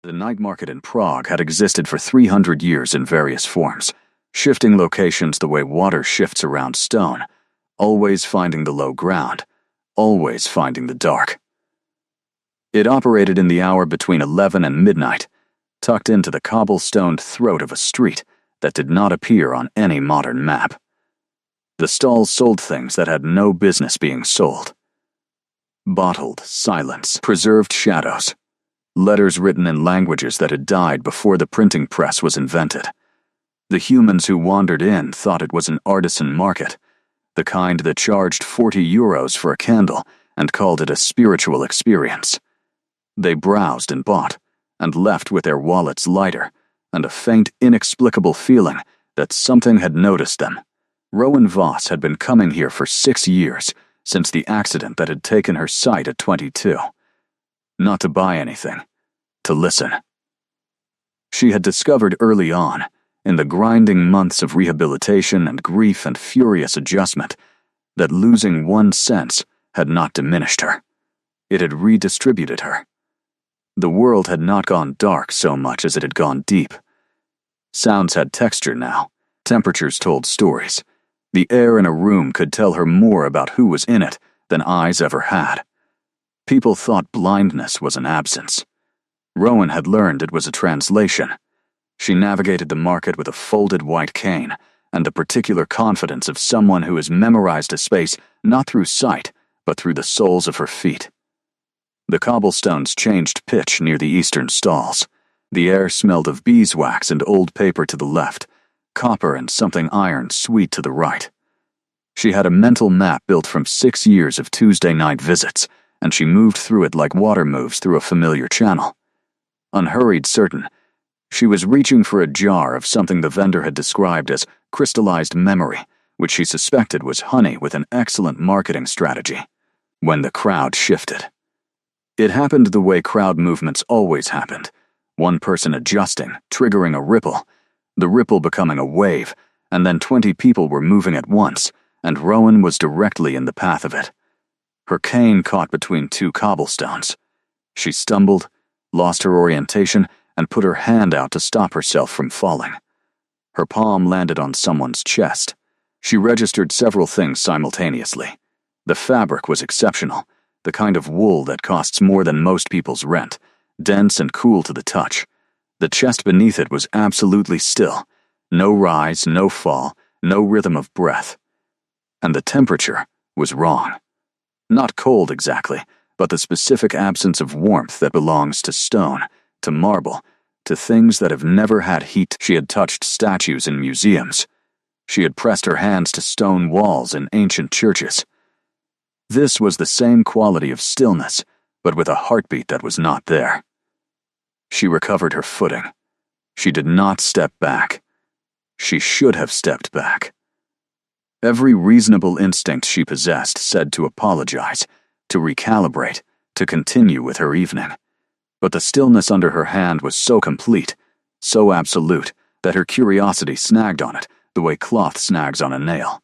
The night market in Prague had existed for 300 years in various forms, shifting locations the way water shifts around stone, always finding the low ground, always finding the dark. It operated in the hour between 11 and midnight, tucked into the cobblestoned throat of a street that did not appear on any modern map. The stalls sold things that had no business being sold. Bottled silence, preserved shadows, letters written in languages that had died before the printing press was invented. The humans who wandered in thought it was an artisan market, the kind that charged €40 for a candle and called it a spiritual experience. They browsed and bought, and left with their wallets lighter, and a faint, inexplicable feeling that something had noticed them. Rowan Voss had been coming here for 6 years, since the accident that had taken her sight at 22. Not to buy anything, to listen. She had discovered early on, in the grinding months of rehabilitation and grief and furious adjustment, that losing one sense had not diminished her. It had redistributed her. The world had not gone dark so much as it had gone deep. Sounds had texture now. Temperatures told stories. The air in a room could tell her more about who was in it than eyes ever had. People thought blindness was an absence. Rowan had learned it was a translation. She navigated the market with a folded white cane and the particular confidence of someone who has memorized a space not through sight, but through the soles of her feet. The cobblestones changed pitch near the eastern stalls. The air smelled of beeswax and old paper to the left, copper and something iron sweet to the right. She had a mental map built from 6 years of Tuesday night visits, and she moved through it like water moves through a familiar channel. Unhurried, certain, she was reaching for a jar of something the vendor had described as crystallized memory, which she suspected was honey with an excellent marketing strategy, when the crowd shifted. It happened the way crowd movements always happened, one person adjusting, triggering a ripple, the ripple becoming a wave, and then 20 people were moving at once, and Rowan was directly in the path of it. Her cane caught between 2 cobblestones. She stumbled, lost her orientation, and put her hand out to stop herself from falling. Her palm landed on someone's chest. She registered several things simultaneously. The fabric was exceptional, the kind of wool that costs more than most people's rent, dense and cool to the touch. The chest beneath it was absolutely still. No rise, no fall, no rhythm of breath. And the temperature was wrong. Not cold exactly, but the specific absence of warmth that belongs to stone, to marble, to things that have never had heat. She had touched statues in museums. She had pressed her hands to stone walls in ancient churches. This was the same quality of stillness, but with a heartbeat that was not there. She recovered her footing. She did not step back. She should have stepped back. Every reasonable instinct she possessed said to apologize, to recalibrate, to continue with her evening. But the stillness under her hand was so complete, so absolute, that her curiosity snagged on it the way cloth snags on a nail.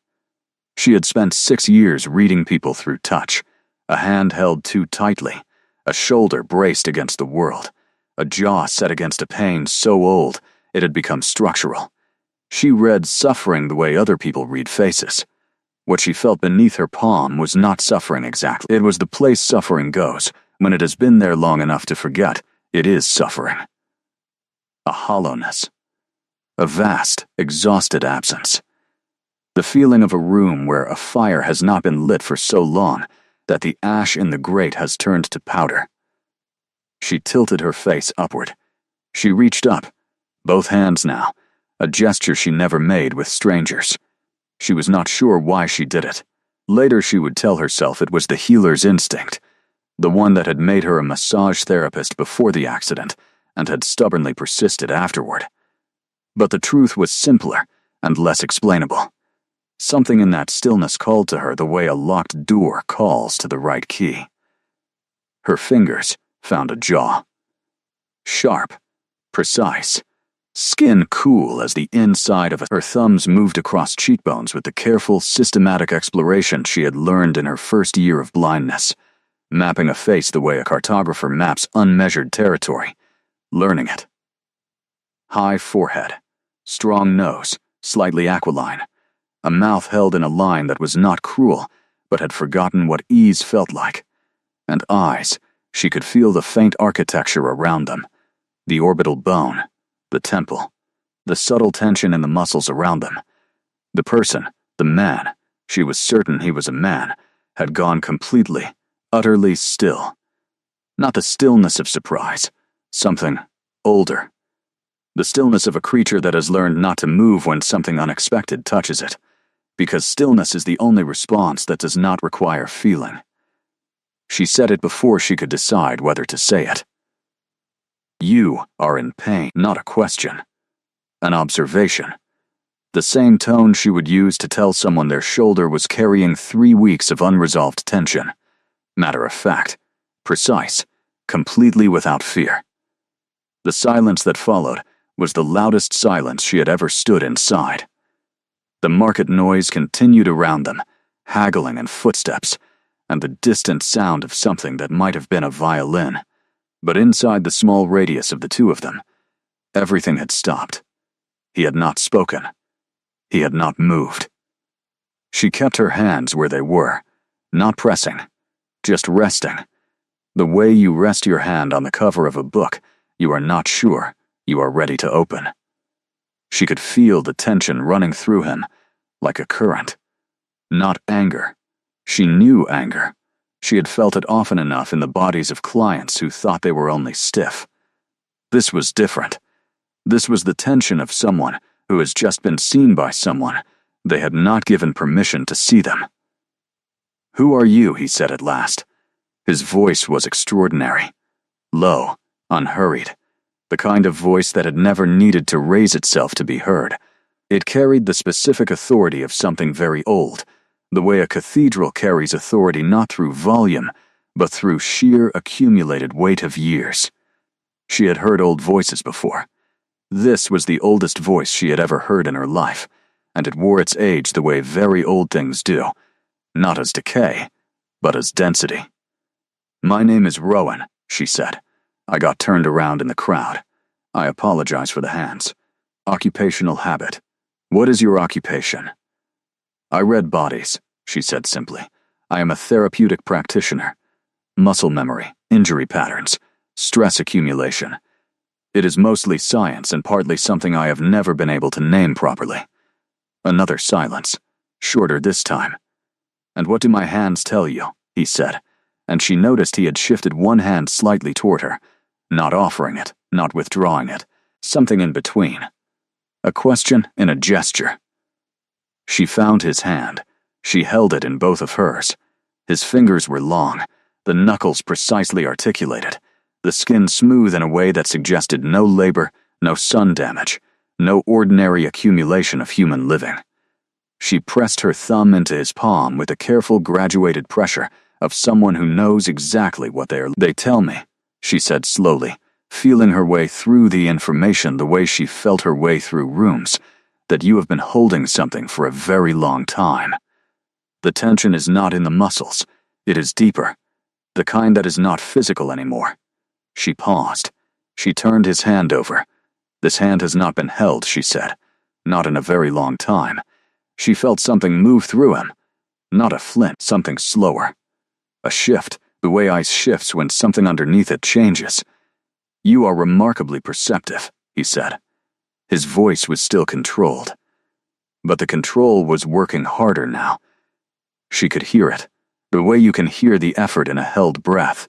She had spent 6 years reading people through touch, a hand held too tightly, a shoulder braced against the world, a jaw set against a pain so old it had become structural. She read suffering the way other people read faces. What she felt beneath her palm was not suffering exactly. It was the place suffering goes when it has been there long enough to forget it is suffering. A hollowness. A vast, exhausted absence. The feeling of a room where a fire has not been lit for so long that the ash in the grate has turned to powder. She tilted her face upward. She reached up, both hands now, a gesture she never made with strangers. She was not sure why she did it. Later she would tell herself it was the healer's instinct, the one that had made her a massage therapist before the accident and had stubbornly persisted afterward. But the truth was simpler and less explainable. Something in that stillness called to her the way a locked door calls to the right key. Her fingers found a jaw. Sharp, precise, skin cool as the inside of her thumbs moved across cheekbones with the careful, systematic exploration she had learned in her first year of blindness, mapping a face the way a cartographer maps unmeasured territory, learning it. High forehead, strong nose, slightly aquiline, a mouth held in a line that was not cruel, but had forgotten what ease felt like. And eyes, she could feel the faint architecture around them, the orbital bone, the temple, the subtle tension in the muscles around them. The person, the man, she was certain he was a man, had gone completely, utterly still. Not the stillness of surprise, something older. The stillness of a creature that has learned not to move when something unexpected touches it, because stillness is the only response that does not require feeling. She said it before she could decide whether to say it. You are in pain, not a question. An observation. The same tone she would use to tell someone their shoulder was carrying 3 weeks of unresolved tension. Matter of fact, precise, completely without fear. The silence that followed was the loudest silence she had ever stood inside. The market noise continued around them, haggling and footsteps, and the distant sound of something that might have been a violin. But inside the small radius of the two of them, everything had stopped. He had not spoken. He had not moved. She kept her hands where they were, not pressing, just resting. The way you rest your hand on the cover of a book you are not sure you are ready to open. She could feel the tension running through him, like a current. Not anger. She knew anger. She had felt it often enough in the bodies of clients who thought they were only stiff. This was different. This was the tension of someone who has just been seen by someone they had not given permission to see them. "Who are you?" he said at last. His voice was extraordinary. Low, unhurried. The kind of voice that had never needed to raise itself to be heard. It carried the specific authority of something very old, the way a cathedral carries authority not through volume, but through sheer accumulated weight of years. She had heard old voices before. This was the oldest voice she had ever heard in her life, and it wore its age the way very old things do, not as decay, but as density. "My name is Rowan," she said. I got turned around in the crowd. I apologize for the hands. Occupational habit. What is your occupation? I read bodies, she said simply. I am a therapeutic practitioner. Muscle memory, injury patterns, stress accumulation. It is mostly science and partly something I have never been able to name properly. Another silence, shorter this time. And what do my hands tell you? He said, and she noticed he had shifted one hand slightly toward her, not offering it, not withdrawing it, something in between. A question in a gesture. She found his hand. She held it in both of hers. His fingers were long, the knuckles precisely articulated, the skin smooth in a way that suggested no labor, no sun damage, no ordinary accumulation of human living. She pressed her thumb into his palm with a careful graduated pressure of someone who knows exactly what they tell me, she said slowly, feeling her way through the information the way she felt her way through rooms, that you have been holding something for a very long time. The tension is not in the muscles, it is deeper, the kind that is not physical anymore. She paused. She turned his hand over. This hand has not been held, she said, not in a very long time. She felt something move through him, not a flint, something slower. A shift, the way ice shifts when something underneath it changes. You are remarkably perceptive, he said. His voice was still controlled. But the control was working harder now. She could hear it, the way you can hear the effort in a held breath.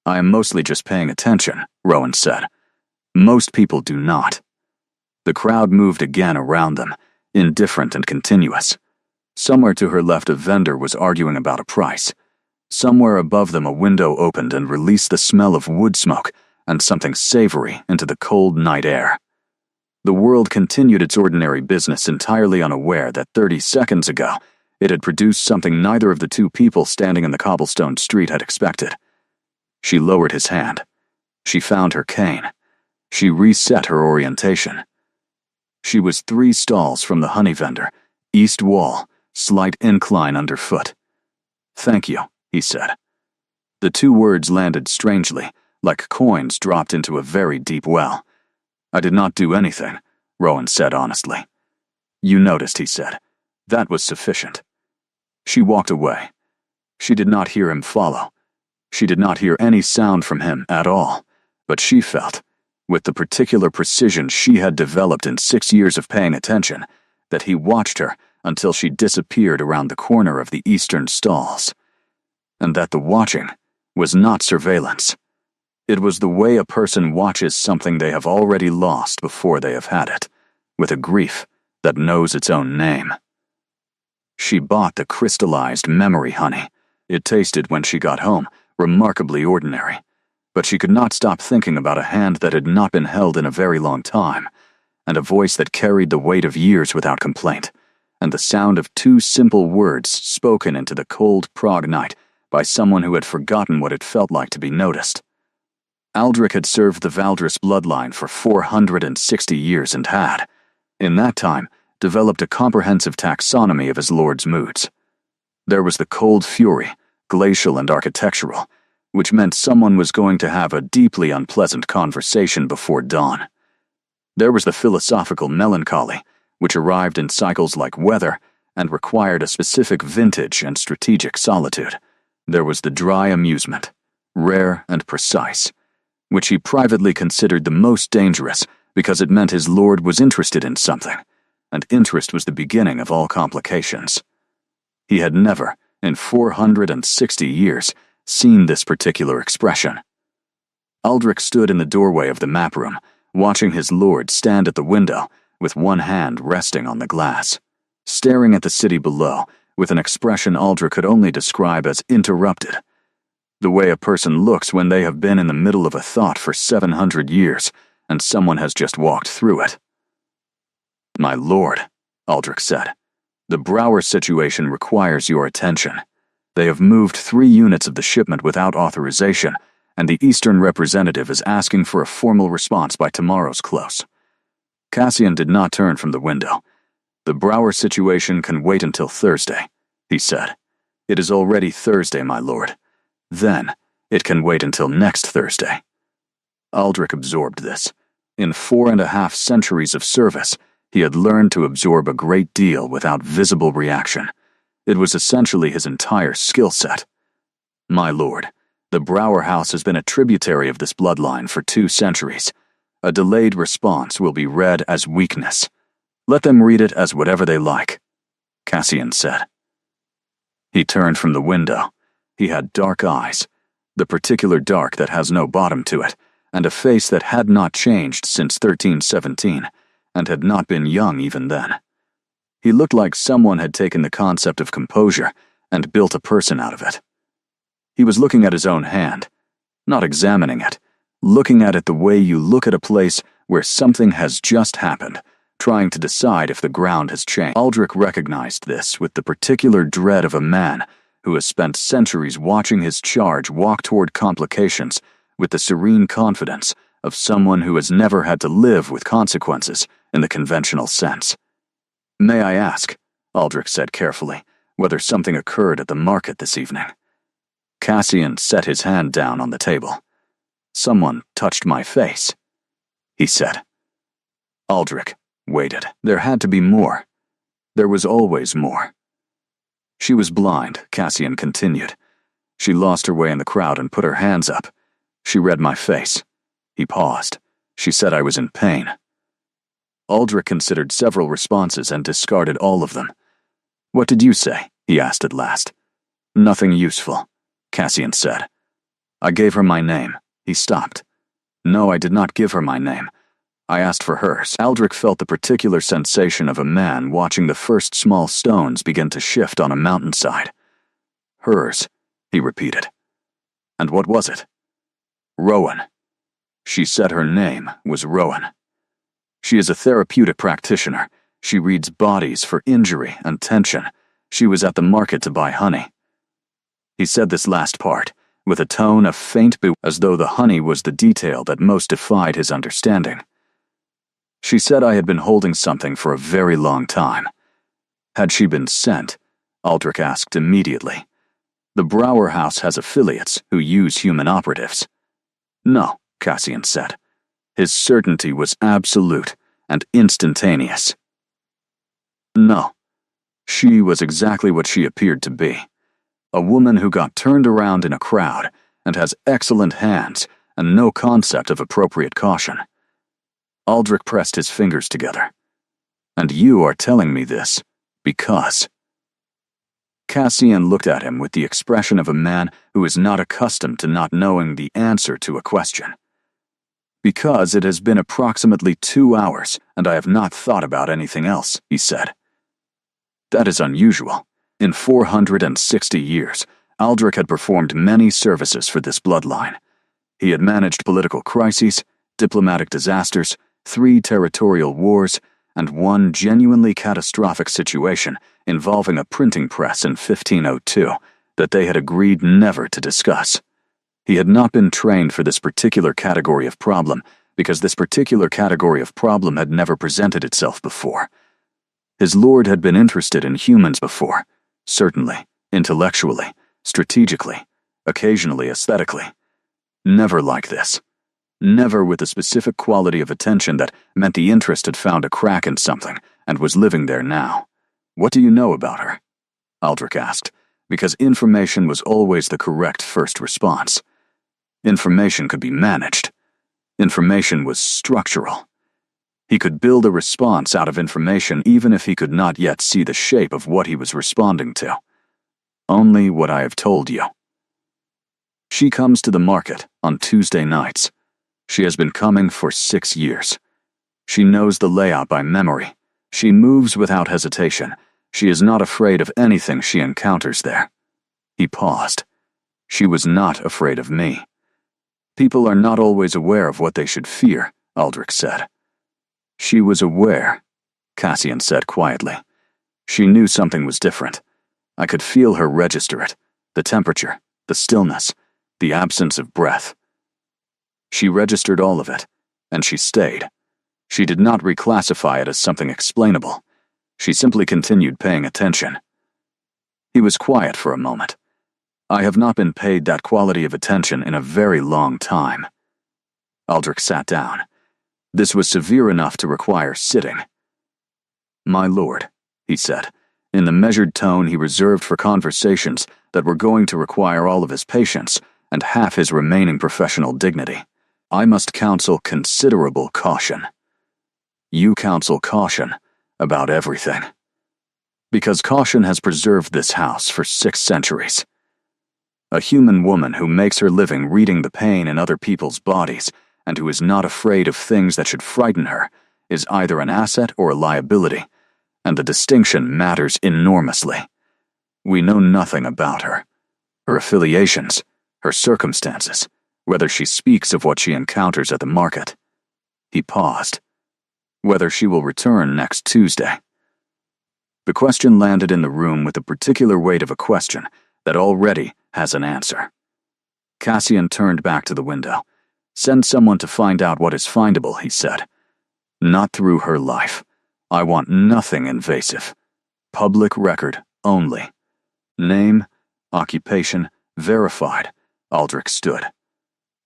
I am mostly just paying attention, Rowan said. Most people do not. The crowd moved again around them, indifferent and continuous. Somewhere to her left a vendor was arguing about a price. Somewhere above them a window opened and released the smell of wood smoke and something savory into the cold night air. The world continued its ordinary business entirely unaware that 30 seconds ago it had produced something neither of the two people standing in the cobblestone street had expected. She lowered his hand. She found her cane. She reset her orientation. She was 3 stalls from the honey vendor, east wall, slight incline underfoot. Thank you, he said. The 2 words landed strangely, like coins dropped into a very deep well. "I did not do anything," Rowan said honestly. "You noticed," he said. "That was sufficient." She walked away. She did not hear him follow. She did not hear any sound from him at all, but she felt, with the particular precision she had developed in 6 years of paying attention, that he watched her until she disappeared around the corner of the eastern stalls. And that the watching was not surveillance. It was the way a person watches something they have already lost before they have had it, with a grief that knows its own name. She bought the crystallized memory honey. It tasted, when she got home, remarkably ordinary, but she could not stop thinking about a hand that had not been held in a very long time, and a voice that carried the weight of years without complaint, and the sound of 2 simple words spoken into the cold Prague night by someone who had forgotten what it felt like to be noticed. Aldrich had served the Valdres bloodline for 460 years and had, in that time, developed a comprehensive taxonomy of his lord's moods. There was the cold fury, glacial and architectural, which meant someone was going to have a deeply unpleasant conversation before dawn. There was the philosophical melancholy, which arrived in cycles like weather and required a specific vintage and strategic solitude. There was the dry amusement, rare and precise, which he privately considered the most dangerous because it meant his lord was interested in something, and interest was the beginning of all complications. He had never, in 460 years, seen this particular expression. Aldrich stood in the doorway of the map room, watching his lord stand at the window with one hand resting on the glass, staring at the city below with an expression Aldrich could only describe as interrupted, the way a person looks when they have been in the middle of a thought for 700 years and someone has just walked through it. "My lord," Aldrich said, "the Brouwer situation requires your attention. They have moved 3 units of the shipment without authorization, and the Eastern representative is asking for a formal response by tomorrow's close." Cassian did not turn from the window. "The Brouwer situation can wait until Thursday," he said. "It is already Thursday, my lord. Then, it can wait until next Thursday." Aldrich absorbed this. In 4.5 centuries of service, he had learned to absorb a great deal without visible reaction. It was essentially his entire skill set. "My lord, the Brouwer house has been a tributary of this bloodline for 2 centuries. A delayed response will be read as weakness. Let them read it as whatever they like," Cassian said. He turned from the window. He had dark eyes, the particular dark that has no bottom to it, and a face that had not changed since 1317, and had not been young even then. He looked like someone had taken the concept of composure and built a person out of it. He was looking at his own hand, not examining it, looking at it the way you look at a place where something has just happened, trying to decide if the ground has changed. Aldrich recognized this with the particular dread of a man who has spent centuries watching his charge walk toward complications with the serene confidence of someone who has never had to live with consequences in the conventional sense. "May I ask," Aldrich said carefully, "whether something occurred at the market this evening?" Cassian set his hand down on the table. "Someone touched my face," he said. Aldrich waited. There had to be more. There was always more. "She was blind," Cassian continued. "She lost her way in the crowd and put her hands up. She read my face." He paused. "She said I was in pain." Aldrich considered several responses and discarded all of them. "What did you say?" he asked at last. "Nothing useful," Cassian said. "I gave her my name." He stopped. "No, I did not give her my name. I asked for hers." Aldrich felt the particular sensation of a man watching the first small stones begin to shift on a mountainside. "Hers," he repeated. "And what was it?" "Rowan." She said her name was Rowan. "She is a therapeutic practitioner. She reads bodies for injury and tension. She was at the market to buy honey." He said this last part with a tone of faint as though the honey was the detail that most defied his understanding. "She said I had been holding something for a very long time." Had she been sent? Aldrich asked immediately. The Brouwer house has affiliates who use human operatives. No, Cassian said. His certainty was absolute and instantaneous. No. She was exactly what she appeared to be. A woman who got turned around in a crowd and has excellent hands and no concept of appropriate caution. Aldrich pressed his fingers together. And you are telling me this because... Cassian looked at him with the expression of a man who is not accustomed to not knowing the answer to a question. Because it has been approximately 2 hours and I have not thought about anything else, he said. That is unusual. In 460 years, Aldrich had performed many services for this bloodline. He had managed political crises, diplomatic disasters, 3 territorial wars, and 1 genuinely catastrophic situation involving a printing press in 1502 that they had agreed never to discuss. He had not been trained for this particular category of problem because this particular category of problem had never presented itself before. His lord had been interested in humans before, certainly, intellectually, strategically, occasionally aesthetically. Never like this. Never with the specific quality of attention that meant the interest had found a crack in something and was living there now. What do you know about her? Aldrich asked, because information was always the correct first response. Information could be managed. Information was structural. He could build a response out of information even if he could not yet see the shape of what he was responding to. Only what I have told you. She comes to the market on Tuesday nights. She has been coming for 6 years. She knows the layout by memory. She moves without hesitation. She is not afraid of anything she encounters there. He paused. She was not afraid of me. People are not always aware of what they should fear, Aldrich said. She was aware, Cassian said quietly. She knew something was different. I could feel her register it, the temperature, the stillness, the absence of breath. She registered all of it, and she stayed. She did not reclassify it as something explainable. She simply continued paying attention. He was quiet for a moment. I have not been paid that quality of attention in a very long time. Aldrich sat down. This was severe enough to require sitting. My lord, he said, in the measured tone he reserved for conversations that were going to require all of his patience and half his remaining professional dignity. I must counsel considerable caution. You counsel caution about everything. Because caution has preserved this house for 6 centuries. A human woman who makes her living reading the pain in other people's bodies and who is not afraid of things that should frighten her is either an asset or a liability, and the distinction matters enormously. We know nothing about her, her affiliations, her circumstances, whether she speaks of what she encounters at the market. He paused. Whether she will return next Tuesday. The question landed in the room with the particular weight of a question that already has an answer. Cassian turned back to the window. Send someone to find out what is findable, he said. Not through her life. I want nothing invasive. Public record only. Name, occupation, verified, Aldrich stood.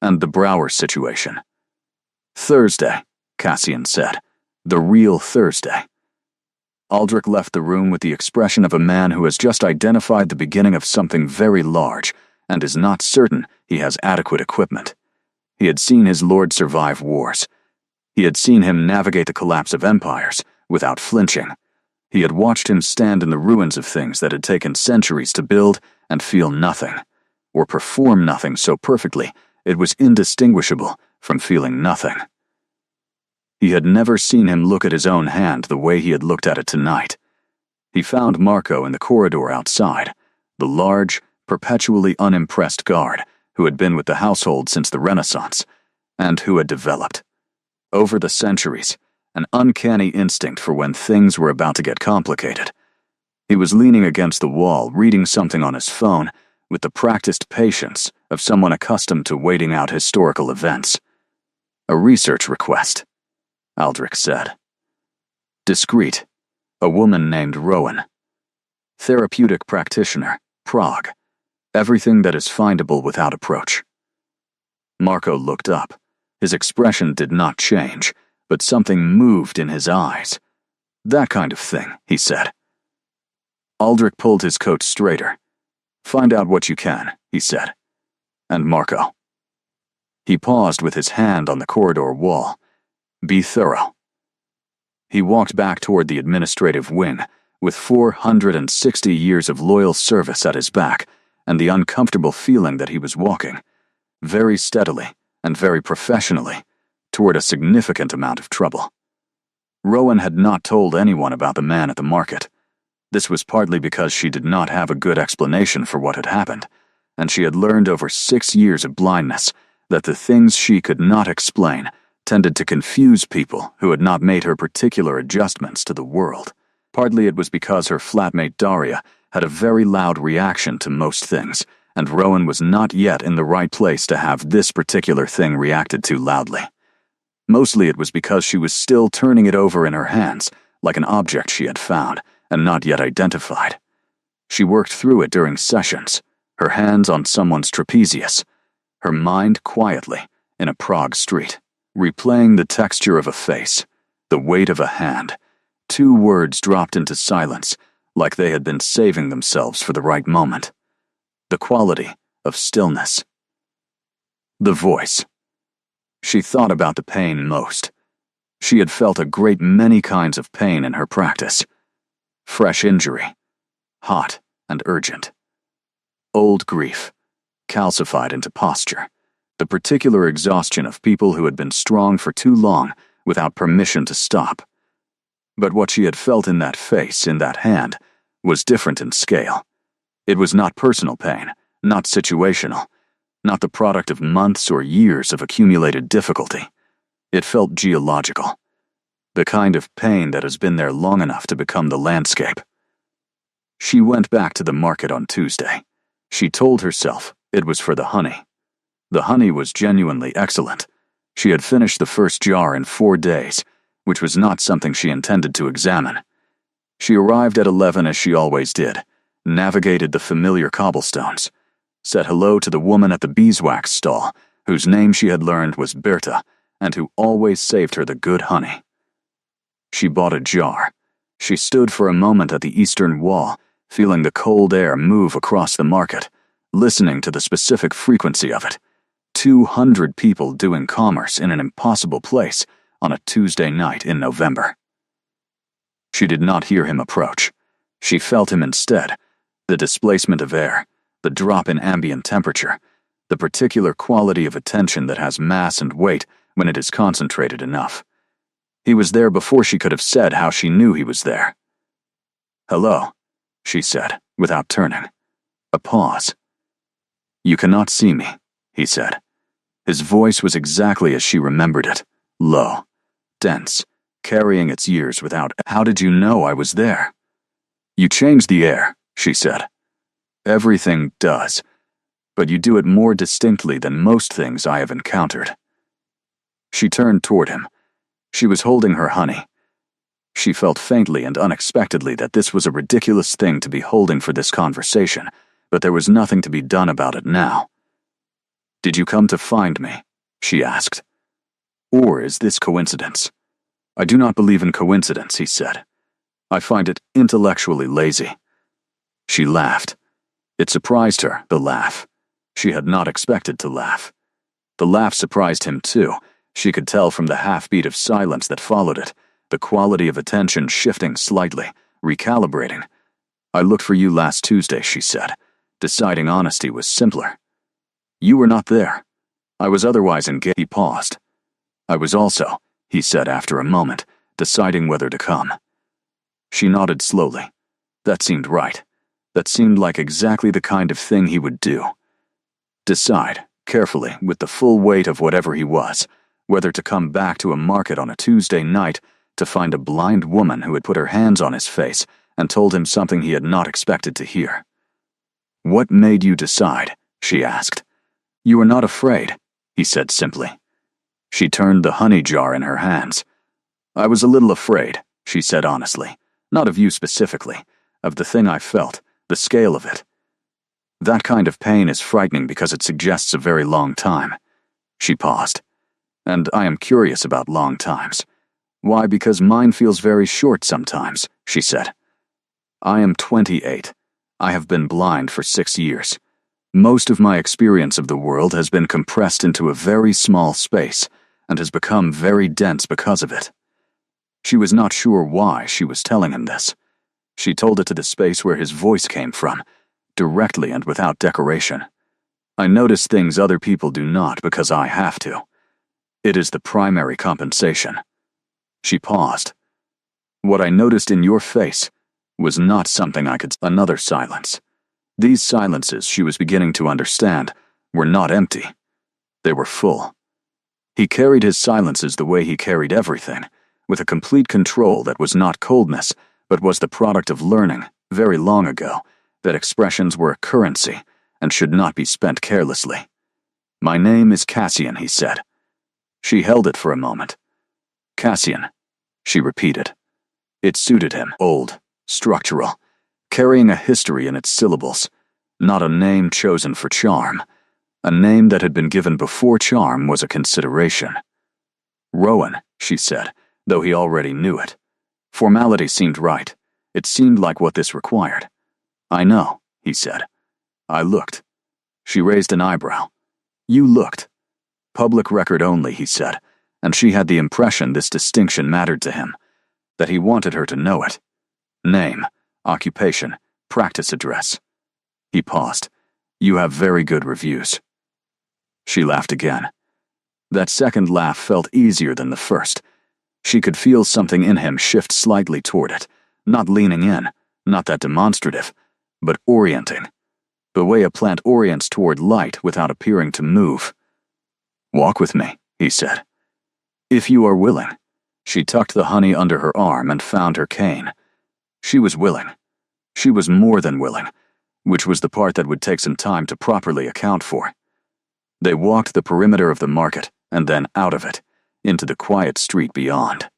And the Brower situation. Thursday, Cassian said. The real Thursday. Aldrich left the room with the expression of a man who has just identified the beginning of something very large and is not certain he has adequate equipment. He had seen his lord survive wars. He had seen him navigate the collapse of empires without flinching. He had watched him stand in the ruins of things that had taken centuries to build and feel nothing, or perform nothing so perfectly it was indistinguishable from feeling nothing. He had never seen him look at his own hand the way he had looked at it tonight. He found Marco in the corridor outside, the large, perpetually unimpressed guard who had been with the household since the Renaissance, and who had developed, over the centuries, an uncanny instinct for when things were about to get complicated. He was leaning against the wall, reading something on his phone, with the practiced patience of someone accustomed to waiting out historical events. A research request, Aldrich said. Discreet, a woman named Rowan. Therapeutic practitioner, Prague. Everything that is findable without approach. Marco looked up. His expression did not change, but something moved in his eyes. "That kind of thing," he said. Aldrich pulled his coat straighter. "Find out what you can," he said. "And Marco." He paused with his hand on the corridor wall. "Be thorough." He walked back toward the administrative wing, with 460 years of loyal service at his back, and the uncomfortable feeling that he was walking, very steadily and very professionally, toward a significant amount of trouble. Rowan had not told anyone about the man at the market. This was partly because she did not have a good explanation for what had happened, and she had learned over 6 years of blindness that the things she could not explain tended to confuse people who had not made her particular adjustments to the world. Partly it was because her flatmate Daria had a very loud reaction to most things, and Rowan was not yet in the right place to have this particular thing reacted to loudly. Mostly it was because she was still turning it over in her hands, like an object she had found, and not yet identified. She worked through it during sessions, her hands on someone's trapezius, her mind quietly in a Prague street, replaying the texture of a face, the weight of a hand, 2 words dropped into silence like they had been saving themselves for the right moment. The quality of stillness. The voice. She thought about the pain most. She had felt a great many kinds of pain in her practice. Fresh injury, hot and urgent. Old grief, calcified into posture. The particular exhaustion of people who had been strong for too long without permission to stop. But what she had felt in that face, in that hand, was different in scale. It was not personal pain, not situational, not the product of months or years of accumulated difficulty. It felt geological. The kind of pain that has been there long enough to become the landscape. She went back to the market on Tuesday. She told herself it was for the honey. The honey was genuinely excellent. She had finished the first jar in 4 days, which was not something she intended to examine. She arrived at 11 as she always did, navigated the familiar cobblestones, said hello to the woman at the beeswax stall, whose name she had learned was Berta, and who always saved her the good honey. She bought a jar. She stood for a moment at the eastern wall, feeling the cold air move across the market, listening to the specific frequency of it. 200 people doing commerce in an impossible place on a Tuesday night in November. She did not hear him approach. She felt him instead, the displacement of air, the drop in ambient temperature, the particular quality of attention that has mass and weight when it is concentrated enough. He was there before she could have said how she knew he was there. "Hello," she said, without turning. A pause. "You cannot see me," he said. His voice was exactly as she remembered it, low, dense, carrying its years without, "How did you know I was there?" "You changed the air," she said. "Everything does, but you do it more distinctly than most things I have encountered." She turned toward him. She was holding her honey. She felt faintly and unexpectedly that this was a ridiculous thing to be holding for this conversation, but there was nothing to be done about it now. "Did you come to find me?" she asked. "Or is this coincidence?" "I do not believe in coincidence," he said. "I find it intellectually lazy." She laughed. It surprised her, the laugh. She had not expected to laugh. The laugh surprised him too. She could tell from the half-beat of silence that followed it, the quality of attention shifting slightly, recalibrating. "I looked for you last Tuesday," she said. Deciding honesty was simpler. "You were not there. I was otherwise engaged." He paused. "I was also," he said after a moment, deciding whether to come. She nodded slowly. That seemed right. That seemed like exactly the kind of thing he would do. Decide, carefully, with the full weight of whatever he was, whether to come back to a market on a Tuesday night to find a blind woman who had put her hands on his face and told him something he had not expected to hear. "What made you decide?" she asked. "You were not afraid," he said simply. She turned the honey jar in her hands. "I was a little afraid," she said honestly. "Not of you specifically, of the thing I felt, the scale of it. That kind of pain is frightening because it suggests a very long time. She paused. And I am curious about long times. Why? Because mine feels very short sometimes, she said. I am 28. I have been blind for 6 years. Most of my experience of the world has been compressed into a very small space and has become very dense because of it. She was not sure why she was telling him this. She told it to the space where his voice came from, directly and without decoration. I notice things other people do not because I have to. It is the primary compensation. She paused. What I noticed in your face was not something I could... Another silence. These silences, she was beginning to understand, were not empty. They were full. He carried his silences the way he carried everything, with a complete control that was not coldness, but was the product of learning, very long ago, that expressions were a currency and should not be spent carelessly. My name is Cassian, he said. She held it for a moment. Cassian, she repeated. It suited him, old, structural, carrying a history in its syllables, not a name chosen for charm. A name that had been given before charm was a consideration. Rowan, she said, though he already knew it. Formality seemed right. It seemed like what this required. I know, he said. I looked. She raised an eyebrow. You looked. Public record only, he said, and she had the impression this distinction mattered to him, that he wanted her to know it. Name, occupation, practice address. He paused. You have very good reviews. She laughed again. That second laugh felt easier than the first. She could feel something in him shift slightly toward it, not leaning in, not that demonstrative, but orienting. The way a plant orients toward light without appearing to move. Walk with me, he said. If you are willing. She tucked the honey under her arm and found her cane. She was willing. She was more than willing, which was the part that would take some time to properly account for. They walked the perimeter of the market and then out of it, into the quiet street beyond.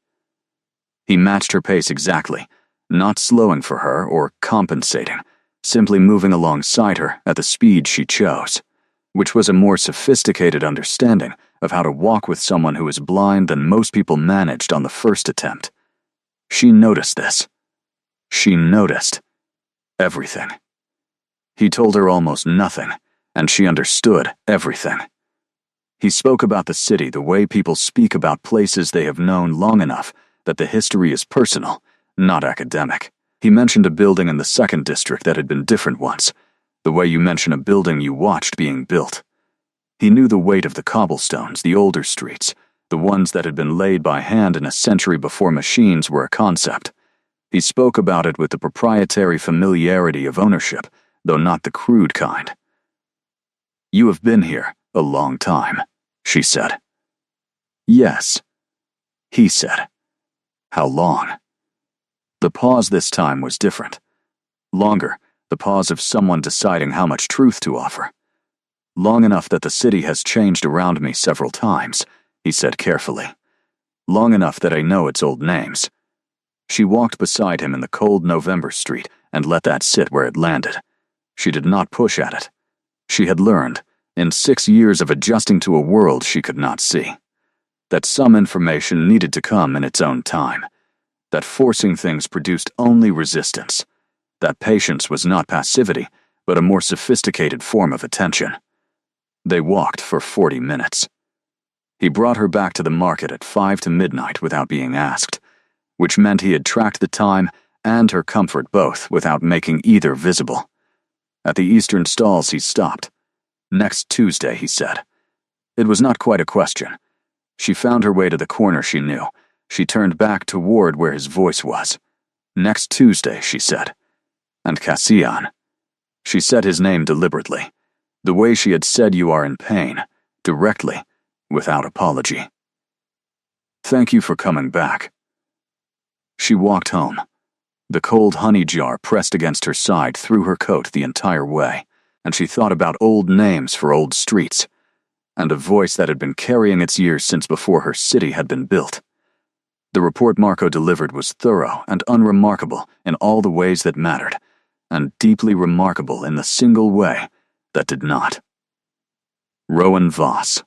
He matched her pace exactly, not slowing for her or compensating, simply moving alongside her at the speed she chose, which was a more sophisticated understanding of how to walk with someone who is blind than most people managed on the first attempt. She noticed this. She noticed everything. He told her almost nothing, and she understood everything. He spoke about the city the way people speak about places they have known long enough that the history is personal, not academic. He mentioned a building in the 2nd district that had been different once, the way you mention a building you watched being built. He knew the weight of the cobblestones, the older streets, the ones that had been laid by hand in a century before machines were a concept. He spoke about it with the proprietary familiarity of ownership, though not the crude kind. You have been here a long time, she said. Yes, he said. How long? The pause this time was different. Longer, the pause of someone deciding how much truth to offer. Long enough that the city has changed around me several times, he said carefully. Long enough that I know its old names. She walked beside him in the cold November street and let that sit where it landed. She did not push at it. She had learned, in 6 years of adjusting to a world she could not see, that some information needed to come in its own time, that forcing things produced only resistance, that patience was not passivity, but a more sophisticated form of attention. They walked for 40 minutes. He brought her back to the market at 5 to midnight without being asked, which meant he had tracked the time and her comfort both without making either visible. At the eastern stalls he stopped. Next Tuesday, he said. It was not quite a question. She found her way to the corner she knew. She turned back toward where his voice was. Next Tuesday, she said. And Cassian. She said his name deliberately, the way she had said you are in pain, directly, without apology. Thank you for coming back. She walked home. The cold honey jar pressed against her side through her coat the entire way, and she thought about old names for old streets, and a voice that had been carrying its years since before her city had been built. The report Marco delivered was thorough and unremarkable in all the ways that mattered, and deeply remarkable in the single way that did not. Rowan Voss.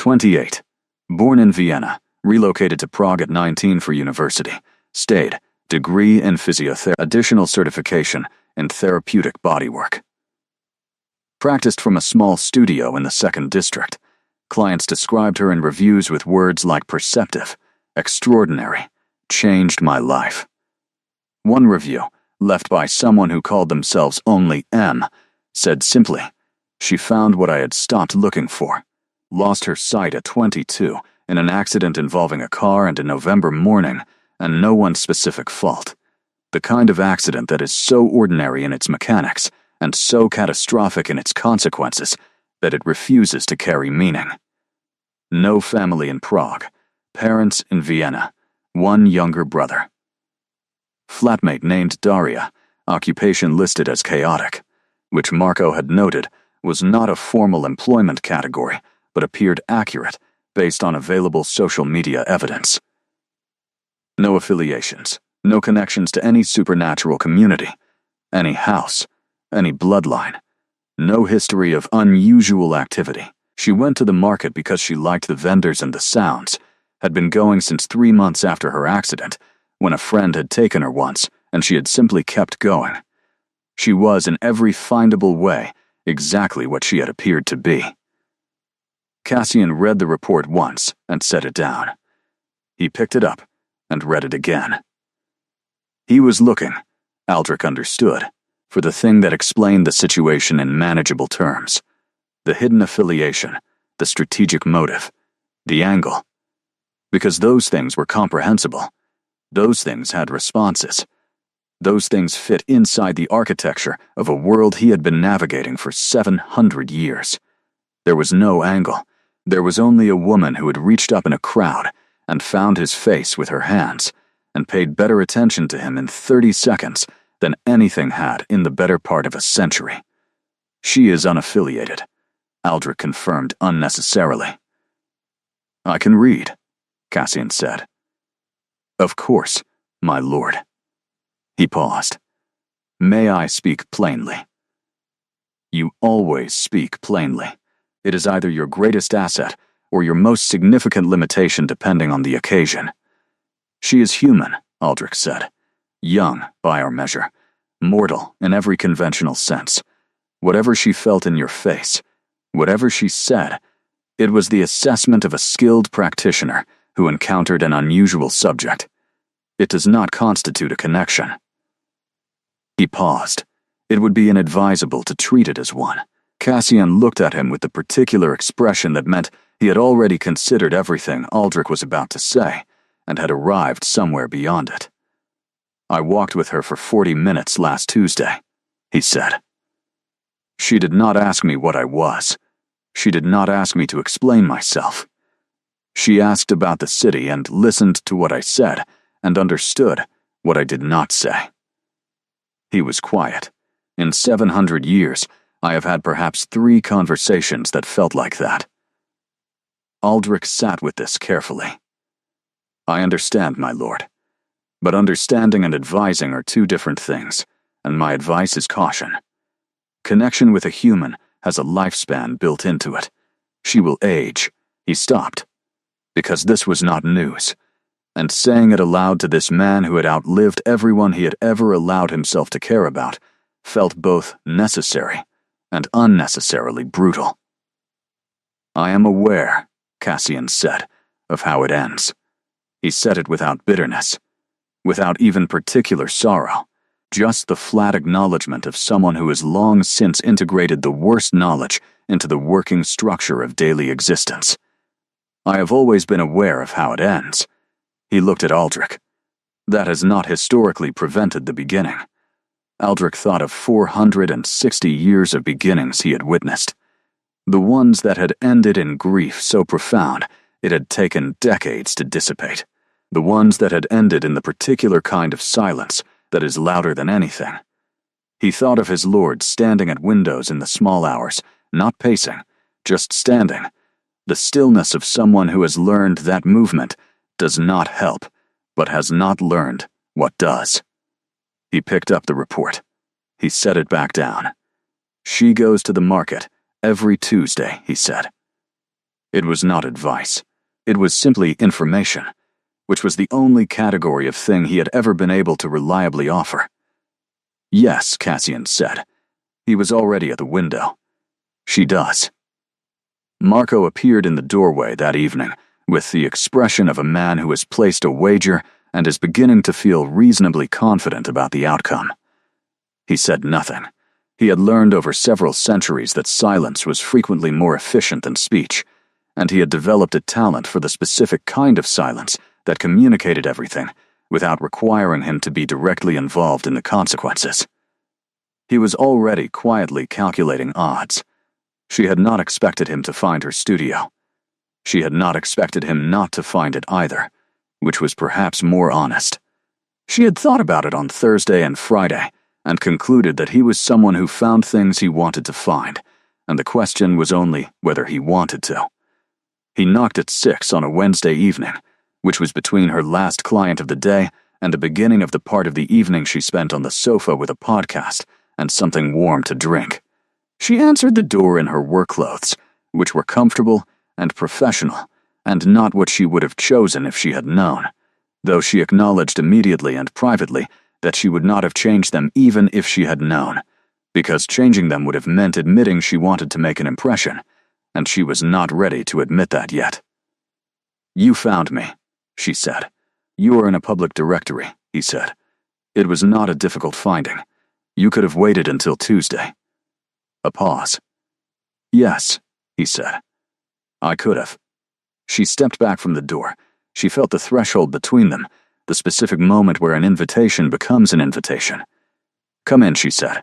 28. Born in Vienna, relocated to Prague at 19 for university. Stayed, degree in physiotherapy, additional certification in therapeutic bodywork. Practiced from a small studio in the 2nd District. Clients described her in reviews with words like perceptive, extraordinary, changed my life. One review, left by someone who called themselves only M, said simply, she found what I had stopped looking for. Lost her sight at 22 in an accident involving a car and a November morning, and no one's specific fault. The kind of accident that is so ordinary in its mechanics and so catastrophic in its consequences that it refuses to carry meaning. No family in Prague, parents in Vienna, one younger brother. Flatmate named Daria, occupation listed as chaotic, which Marco had noted was not a formal employment category, but appeared accurate based on available social media evidence. No affiliations, no connections to any supernatural community, any house, any bloodline, no history of unusual activity. She went to the market because she liked the vendors and the sounds, had been going since 3 months after her accident, when a friend had taken her once, and she had simply kept going. She was, in every findable way, exactly what she had appeared to be. Cassian read the report once and set it down. He picked it up and read it again. He was looking, Aldrich understood, for the thing that explained the situation in manageable terms. The hidden affiliation, the strategic motive, the angle. Because those things were comprehensible. Those things had responses. Those things fit inside the architecture of a world he had been navigating for 700 years. There was no angle. There was only a woman who had reached up in a crowd and found his face with her hands and paid better attention to him in 30 seconds than anything had in the better part of a century. She is unaffiliated, Aldrich confirmed unnecessarily. I can read, Cassian said. Of course, my lord. He paused. May I speak plainly? You always speak plainly. It is either your greatest asset or your most significant limitation depending on the occasion. She is human, Aldrich said. Young, by our measure. Mortal in every conventional sense. Whatever she felt in your face, whatever she said, it was the assessment of a skilled practitioner who encountered an unusual subject. It does not constitute a connection. He paused. It would be inadvisable to treat it as one. Cassian looked at him with the particular expression that meant he had already considered everything Aldrich was about to say, and had arrived somewhere beyond it. I walked with her for 40 minutes last Tuesday, he said. She did not ask me what I was. She did not ask me to explain myself. She asked about the city and listened to what I said and understood what I did not say. He was quiet. In 700 years, I have had perhaps 3 conversations that felt like that. Aldrich sat with this carefully. I understand, my lord. But understanding and advising are 2 different things, and my advice is caution. Connection with a human has a lifespan built into it. She will age. He stopped. Because this was not news. And saying it aloud to this man who had outlived everyone he had ever allowed himself to care about felt both necessary and unnecessarily brutal. I am aware, Cassian said, of how it ends. He said it without bitterness, without even particular sorrow, just the flat acknowledgement of someone who has long since integrated the worst knowledge into the working structure of daily existence. I have always been aware of how it ends. He looked at Aldrich. That has not historically prevented the beginning. Aldrich thought of 460 years of beginnings he had witnessed. The ones that had ended in grief so profound it had taken decades to dissipate. The ones that had ended in the particular kind of silence that is louder than anything. He thought of his lord standing at windows in the small hours, not pacing, just standing. The stillness of someone who has learned that movement does not help, but has not learned what does. He picked up the report. He set it back down. She goes to the market every Tuesday, he said. It was not advice. It was simply information, which was the only category of thing he had ever been able to reliably offer. Yes, Cassian said. He was already at the window. She does. Marco appeared in the doorway that evening with the expression of a man who has placed a wager and is beginning to feel reasonably confident about the outcome. He said nothing. He had learned over several centuries that silence was frequently more efficient than speech, and he had developed a talent for the specific kind of silence that communicated everything without requiring him to be directly involved in the consequences. He was already quietly calculating odds. She had not expected him to find her studio. She had not expected him not to find it either, which was perhaps more honest. She had thought about it on Thursday and Friday, and concluded that he was someone who found things he wanted to find, and the question was only whether he wanted to. He knocked at 6 on a Wednesday evening, which was between her last client of the day and the beginning of the part of the evening she spent on the sofa with a podcast and something warm to drink. She answered the door in her work clothes, which were comfortable and professional, and not what she would have chosen if she had known, though she acknowledged immediately and privately that she would not have changed them even if she had known, because changing them would have meant admitting she wanted to make an impression, and she was not ready to admit that yet. "You found me," she said. "You are in a public directory," he said. "It was not a difficult finding. You could have waited until Tuesday." A pause. "Yes," he said. "I could have." She stepped back from the door. She felt the threshold between them, the specific moment where an invitation becomes an invitation. "Come in," she said.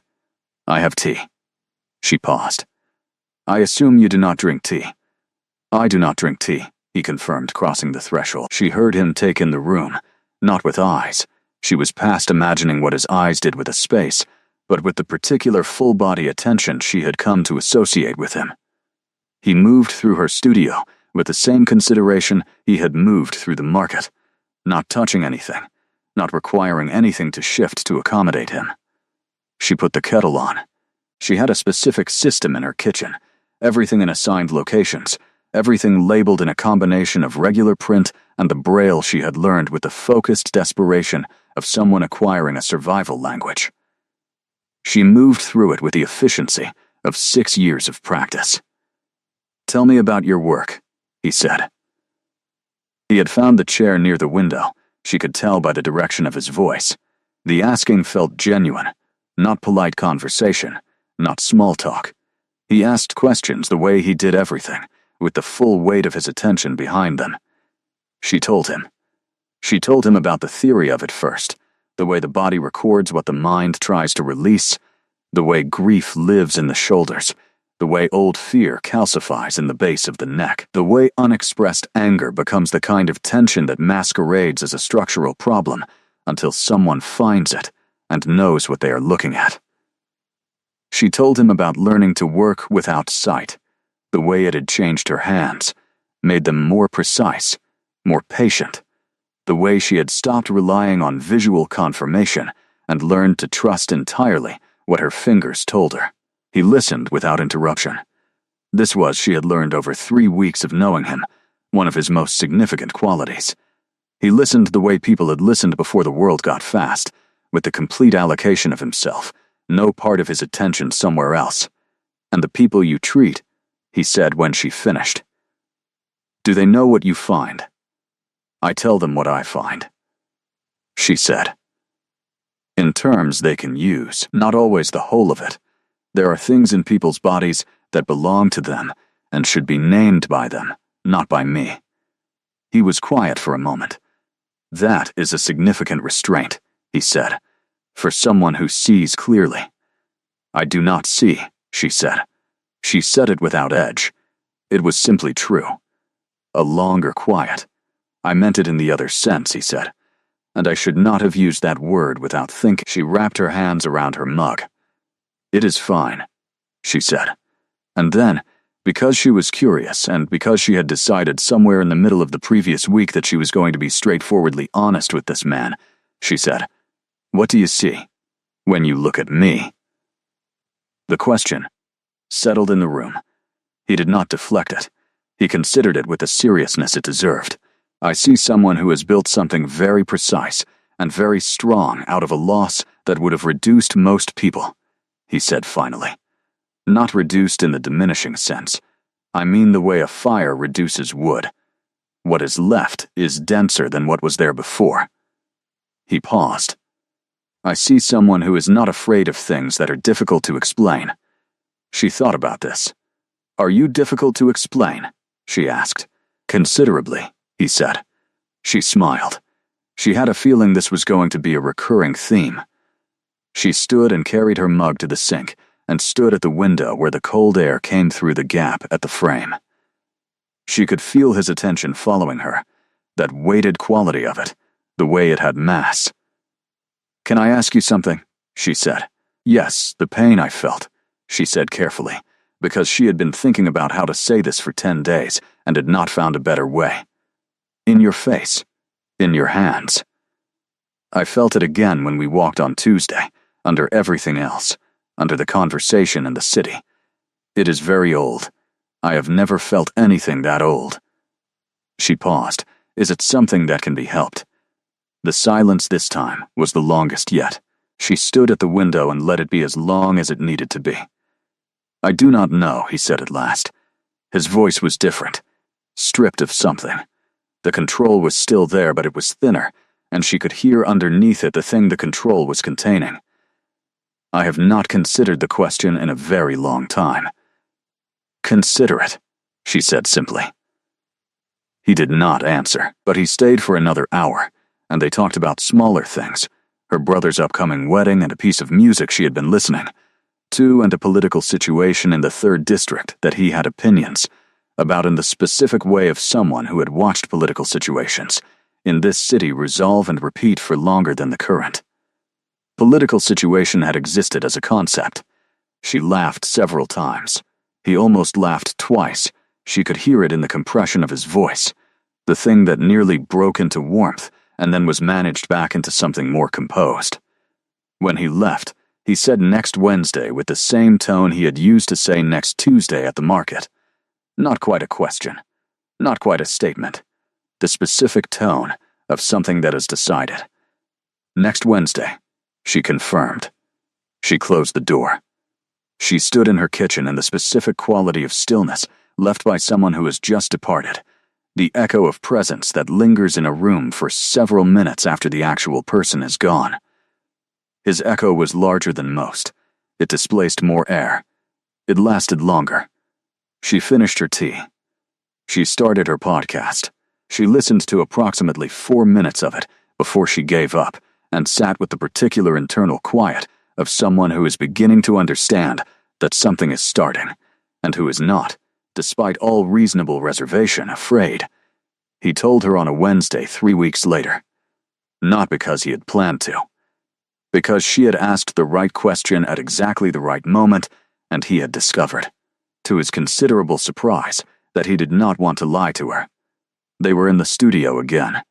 "I have tea." She paused. "I assume you do not drink tea." "I do not drink tea," he confirmed, crossing the threshold. She heard him take in the room, not with eyes. She was past imagining what his eyes did with a space, but with the particular full-body attention she had come to associate with him. He moved through her studio with the same consideration he had moved through the market, not touching anything, not requiring anything to shift to accommodate him. She put the kettle on. She had a specific system in her kitchen, everything in assigned locations, everything labeled in a combination of regular print and the braille she had learned with the focused desperation of someone acquiring a survival language. She moved through it with the efficiency of 6 years of practice. "Tell me about your work," he said. He had found the chair near the window. She could tell by the direction of his voice. The asking felt genuine, not polite conversation, not small talk. He asked questions the way he did everything, with the full weight of his attention behind them. She told him. She told him about the theory of it first, the way the body records what the mind tries to release, the way grief lives in the shoulders, the way old fear calcifies in the base of the neck, the way unexpressed anger becomes the kind of tension that masquerades as a structural problem until someone finds it and knows what they are looking at. She told him about learning to work without sight, the way it had changed her hands, made them more precise, more patient, the way she had stopped relying on visual confirmation and learned to trust entirely what her fingers told her. He listened without interruption. This was, she had learned over 3 weeks of knowing him, one of his most significant qualities. He listened the way people had listened before the world got fast, with the complete allocation of himself, no part of his attention somewhere else. "And the people you treat," he said when she finished. "Do they know what you find?" "I tell them what I find," she said. "In terms they can use, not always the whole of it. There are things in people's bodies that belong to them and should be named by them, not by me." He was quiet for a moment. "That is a significant restraint," he said, "for someone who sees clearly." "I do not see," she said. She said it without edge. It was simply true. A longer quiet. "I meant it in the other sense," he said, "and I should not have used that word without thinking." She wrapped her hands around her mug. "It is fine," she said. And then, because she was curious and because she had decided somewhere in the middle of the previous week that she was going to be straightforwardly honest with this man, she said, "What do you see when you look at me?" The question settled in the room. He did not deflect it. He considered it with the seriousness it deserved. I see someone who has built something very precise and very strong out of a loss that would have reduced most people, he said finally. Not reduced in the diminishing sense. I mean the way a fire reduces wood. What is left is denser than what was there before. He paused. I see someone who is not afraid of things that are difficult to explain. She thought about this. Are you difficult to explain? She asked. Considerably, he said. She smiled. She had a feeling this was going to be a recurring theme. She stood and carried her mug to the sink and stood at the window where the cold air came through the gap at the frame. She could feel his attention following her, that weighted quality of it, the way it had mass. Can I ask you something? She said. Yes, the pain I felt, she said carefully, because she had been thinking about how to say this for 10 days and had not found a better way. In your face. In your hands. I felt it again when we walked on Tuesday, under everything else, under the conversation in the city. It is very old. I have never felt anything that old. She paused. Is it something that can be helped? The silence this time was the longest yet. She stood at the window and let it be as long as it needed to be. I do not know, he said at last. His voice was different, stripped of something. The control was still there, but it was thinner, and she could hear underneath it the thing the control was containing. I have not considered the question in a very long time. Consider it, she said simply. He did not answer, but he stayed for another hour, and they talked about smaller things, her brother's upcoming wedding and a piece of music she had been listening to, and a political situation in the 3rd District that he had opinions about in the specific way of someone who had watched political situations in this city resolve and repeat for longer than the current. Political situation had existed as a concept. She laughed several times. He almost laughed twice. She could hear it in the compression of his voice, the thing that nearly broke into warmth and then was managed back into something more composed. When he left, he said next Wednesday with the same tone he had used to say next Tuesday at the market. Not quite a question, not quite a statement. The specific tone of something that is decided. Next Wednesday, she confirmed. She closed the door. She stood in her kitchen in the specific quality of stillness left by someone who has just departed, the echo of presence that lingers in a room for several minutes after the actual person is gone. His echo was larger than most. It displaced more air. It lasted longer. She finished her tea. She started her podcast. She listened to approximately 4 minutes of it before she gave up and sat with the particular internal quiet of someone who is beginning to understand that something is starting, and who is not, despite all reasonable reservation, afraid. He told her on a Wednesday 3 weeks later. Not because he had planned to. Because she had asked the right question at exactly the right moment, and he had discovered, to his considerable surprise, that he did not want to lie to her. They were in the studio again.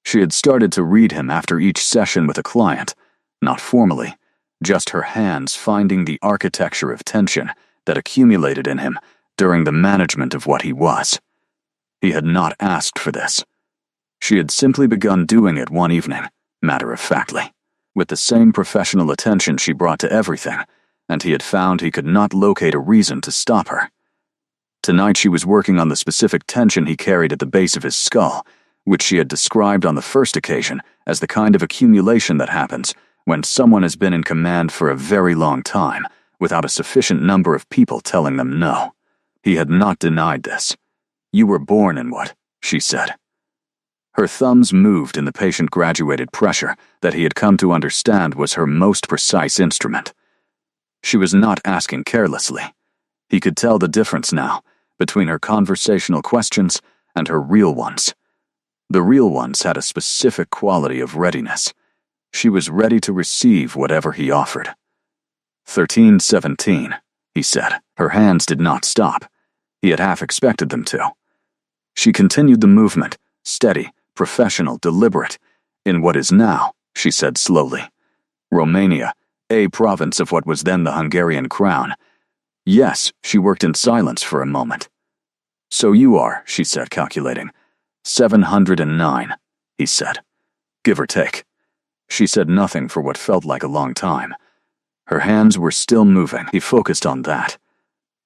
She had started to read him after each session with a client, not formally, just her hands finding the architecture of tension that accumulated in him during the management of what he was. He had not asked for this. She had simply begun doing it one evening, matter-of-factly, with the same professional attention she brought to everything, and he had found he could not locate a reason to stop her. Tonight she was working on the specific tension he carried at the base of his skull, which she had described on the first occasion as the kind of accumulation that happens when someone has been in command for a very long time without a sufficient number of people telling them no. He had not denied this. You were born in what? She said. Her thumbs moved in the patient-graduated pressure that he had come to understand was her most precise instrument. She was not asking carelessly. He could tell the difference now between her conversational questions and her real ones. The real ones had a specific quality of readiness. She was ready to receive whatever he offered. 1317, he said. Her hands did not stop. He had half expected them to. She continued the movement, steady, professional, deliberate, in what is now, she said slowly, Romania, a province of what was then the Hungarian crown. Yes, she worked in silence for a moment. So you are, she said, calculating. 709, he said. Give or take. She said nothing for what felt like a long time. Her hands were still moving. He focused on that.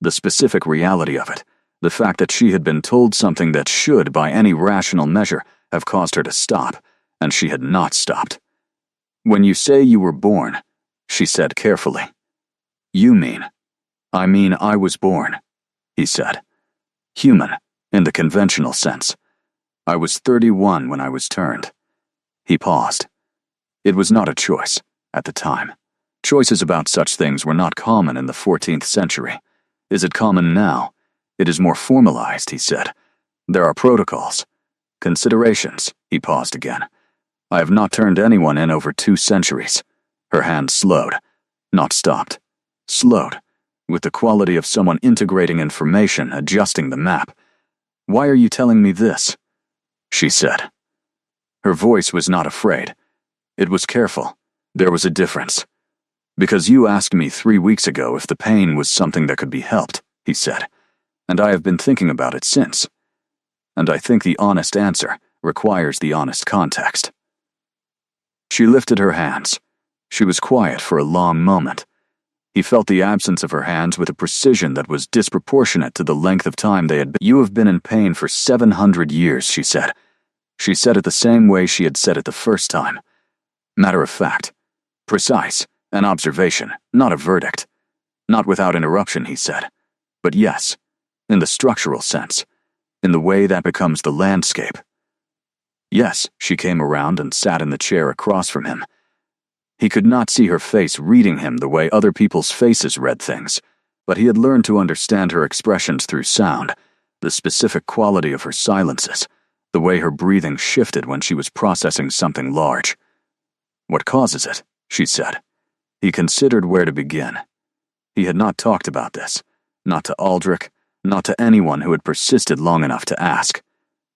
The specific reality of it. The fact that she had been told something that should, by any rational measure, have caused her to stop, and she had not stopped. When you say you were born, she said carefully. You mean? I mean I was born, he said. Human, in the conventional sense. I was 31 when I was turned. He paused. It was not a choice, at the time. Choices about such things were not common in the 14th century. Is it common now? It is more formalized, he said. There are protocols. Considerations, he paused again. I have not turned anyone in over 2 centuries. Her hand slowed, not stopped. Slowed, with the quality of someone integrating information, adjusting the map. Why are you telling me this? She said. Her voice was not afraid. It was careful. There was a difference. Because you asked me 3 weeks ago if the pain was something that could be helped, he said, and I have been thinking about it since. And I think the honest answer requires the honest context. She lifted her hands. She was quiet for a long moment. He felt the absence of her hands with a precision that was disproportionate to the length of time they had been. You have been in pain for 700 years, she said. She said it the same way she had said it the first time. Matter of fact. Precise. An observation, not a verdict. Not without interruption, he said. But yes, in the structural sense. In the way that becomes the landscape. Yes, she came around and sat in the chair across from him. He could not see her face reading him the way other people's faces read things, but he had learned to understand her expressions through sound, the specific quality of her silences, the way her breathing shifted when she was processing something large. What causes it? She said. He considered where to begin. He had not talked about this, not to Aldrich, not to anyone who had persisted long enough to ask.